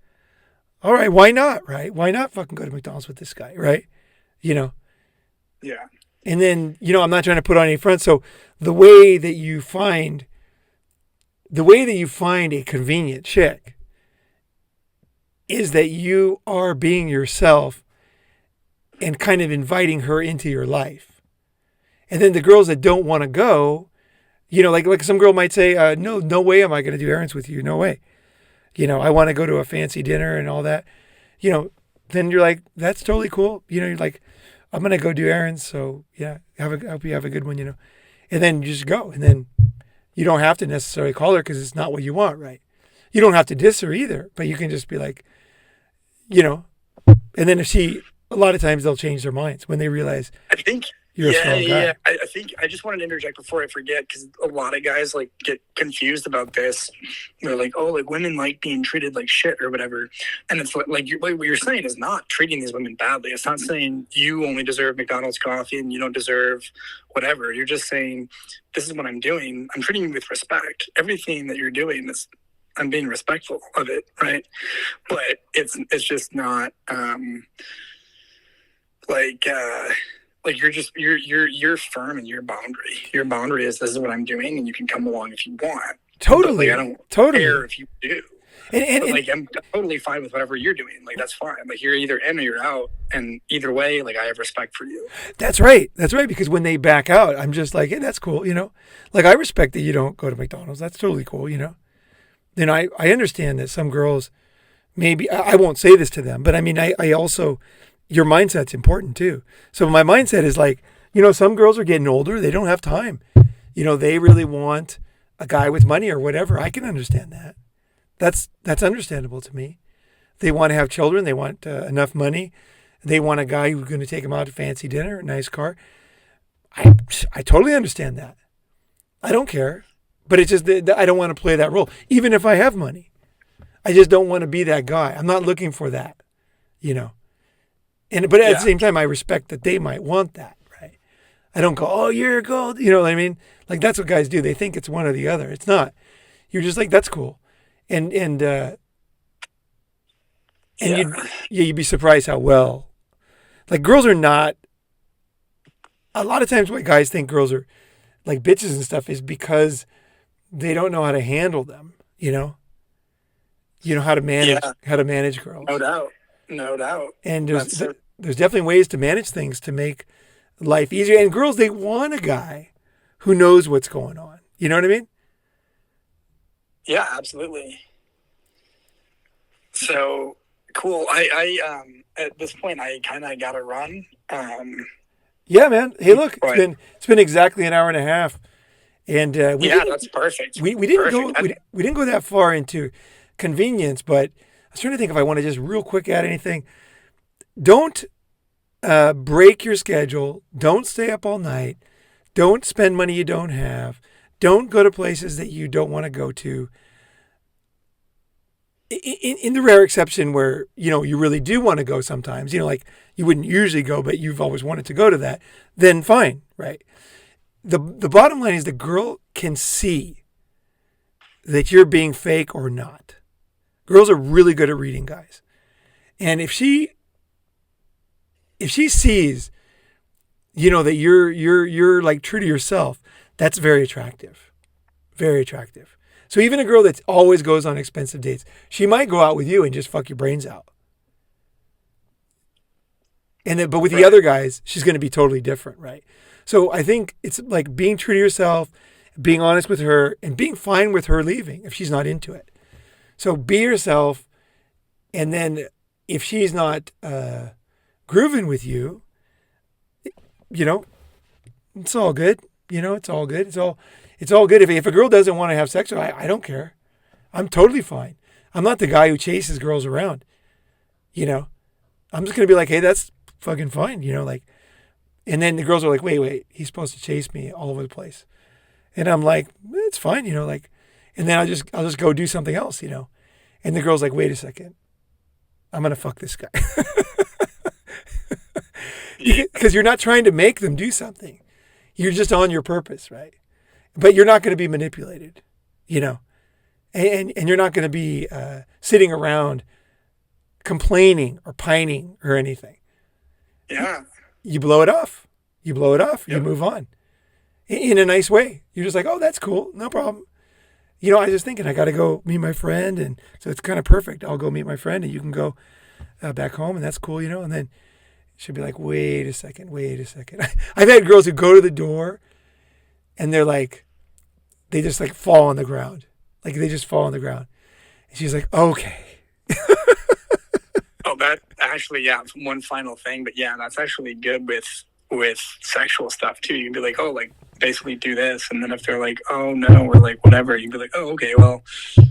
All right, why not, right? Why not fucking go to McDonald's with this guy, right? Yeah. And then, I'm not trying to put on any front. So the way that you find a convenient chick is that you are being yourself and kind of inviting her into your life. And then the girls that don't want to go, like some girl might say, no way am I going to do errands with you. No way. I want to go to a fancy dinner and all that. Then you're like, that's totally cool. You're like, I'm going to go do errands. So yeah, hope you have a good one, And then you just go. And then you don't have to necessarily call her because it's not what you want, right? You don't have to diss her either, but you can just be like, and then a lot of times they'll change their minds when they realize. I think. You're a strong guy. Yeah. I think I just wanted to interject before I forget because a lot of guys like get confused about this. They're like, "Oh, like women like being treated like shit or whatever," and it's like what you're saying is not treating these women badly. It's not saying you only deserve McDonald's coffee and you don't deserve whatever. You're just saying this is what I'm doing. I'm treating you with respect. Everything that you're doing is I'm being respectful of it, right? But it's just not like you're firm in your boundary. Your boundary is this is what I'm doing, and you can come along if you want. Totally, but, I don't care if you do. And I'm totally fine with whatever you're doing. Like that's fine. Like you're either in or you're out, and either way, like I have respect for you. That's right. Because when they back out, I'm just like, hey, that's cool. Like I respect that you don't go to McDonald's. That's totally cool. Then I understand that some girls, maybe I won't say this to them, but I mean I also. Your mindset's important too. So my mindset is like, some girls are getting older. They don't have time. They really want a guy with money or whatever. I can understand that. That's understandable to me. They want to have children. They want enough money. They want a guy who's going to take them out to fancy dinner, a nice car. I I totally understand that. I don't care, but it's just that I don't want to play that role, even if I have money. I just don't want to be that guy. I'm not looking for that, you know. And but at the Yeah. same time, I respect that they might want that, right? I don't go, oh, you're gold. You know what I mean? Like that's what guys do. They think it's one or the other. It's not. You're just like that's cool, and and uh, and Yeah. you'd be surprised how well. Like girls are not. A lot of times, what guys think girls are like bitches and stuff is because they don't know how to handle them. You know Yeah. how to manage No girls, doubt. No doubt. and That's so. there's definitely ways to manage things to make life easier. And girls, they want a guy who knows what's going on. You know what I mean? Yeah, absolutely. So cool. At this point, I kind of got to run. Yeah, man. Hey, look, But it's been exactly an hour and a half, and yeah, that's perfect. we didn't go Perfect. we didn't go that far into convenience, but I was trying to think if I want to just real quick add anything. Don't break your schedule. Don't stay up all night. Don't spend money you don't have. Don't go to places that you don't want to go to. In the rare exception where you really do want to go sometimes, like you wouldn't usually go, but you've always wanted to go to that, then fine, right? The bottom line is the girl can see that you're being fake or not. Girls are really good at reading guys, and if she sees, that you're like true to yourself, that's very attractive, very attractive. So even a girl that always goes on expensive dates, she might go out with you and just fuck your brains out. But with the Right. other guys, she's going to be totally different, right? So I think it's like being true to yourself, being honest with her, and being fine with her leaving if she's not into it. So be yourself, and then if she's not grooving with you, you know, it's all good. It's all good. It's all good. If a girl doesn't want to have sex, I don't care. I'm totally fine. I'm not the guy who chases girls around. I'm just gonna be like, hey, that's fucking fine. Like, and then the girls are like, wait, he's supposed to chase me all over the place, and I'm like, it's fine. Like, and then I'll just go do something else. And the girl's like, wait a second, I'm gonna fuck this guy. Yeah. Because you're not trying to make them do something. You're just on your purpose, right? But you're not going to be manipulated, and you're not going to be sitting around complaining or pining or anything. Yeah. You blow it off. You blow it off. You Yep. move on in a nice way. You're just like, oh, that's cool. No problem. I was just thinking I got to go meet my friend. And so it's kind of perfect. I'll go meet my friend and you can go back home and that's cool, and then she'll be like, wait a second. I've had girls who go to the door and they're like, they just like fall on the ground. Like they just fall on the ground. And she's like, okay. Oh, that actually, yeah. One final thing, but yeah, that's actually good with sexual stuff too. You'd be like, oh, like basically do this, and then if they're like, oh no, or like whatever, you'd be like, oh, okay, well,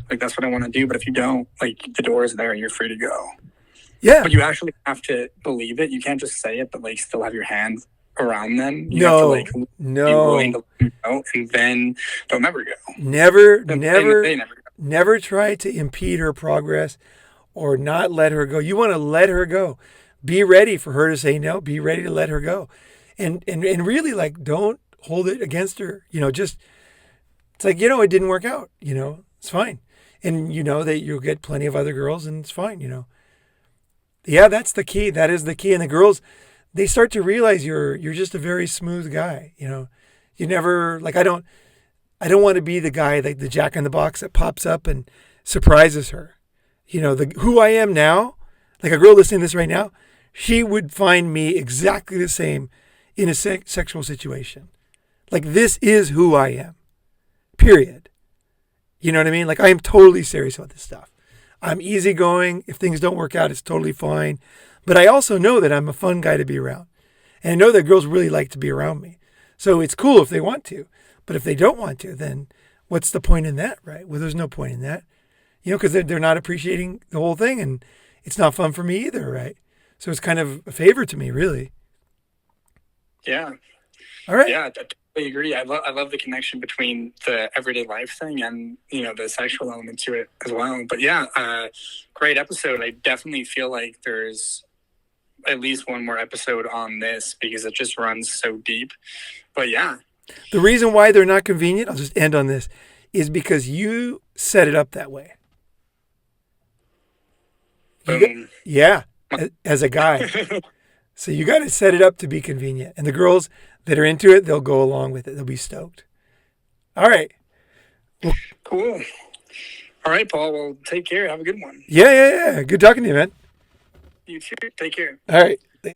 like that's what I want to do. But if you don't, like the door is there, you're free to go. Yeah. But you actually have to believe it. You can't just say it, but like still have your hand around them. You have to like be willing to let them go, and then they'll never go. Never, They never, never go. never try to impede her progress or not let her go. You want to let her go. Be ready for her to say no. Be ready to let her go. And really like don't hold it against her. Just it's like, it didn't work out. It's fine. And you know that you'll get plenty of other girls and it's fine, Yeah, that's the key. That is the key. And the girls, they start to realize you're just a very smooth guy. You never like I don't want to be the guy like the Jack in the Box that pops up and surprises her. Who I am now, like a girl listening to this right now, she would find me exactly the same in a sexual situation. Like this is who I am. Period. You know what I mean? Like I am totally serious about this stuff. I'm easygoing. If things don't work out, it's totally fine. But I also know that I'm a fun guy to be around. And I know that girls really like to be around me. So it's cool if they want to. But if they don't want to, then what's the point in that, right? Well, there's no point in that. Because they're not appreciating the whole thing. And it's not fun for me either, right? So it's kind of a favor to me, really. Yeah. All right. Yeah, I totally agree. I love the connection between the everyday life thing and, the sexual element to it as well. But yeah, great episode. I definitely feel like there's at least one more episode on this because it just runs so deep. But yeah. The reason why they're not convenient, I'll just end on this, is because you set it up that way. Yeah, as a guy. So you got to set it up to be convenient. And the girls that are into it, they'll go along with it. They'll be stoked. All right. Well, cool. All right, Paul. Well, take care. Have a good one. Yeah. Good talking to you, man. You too. Take care. All right.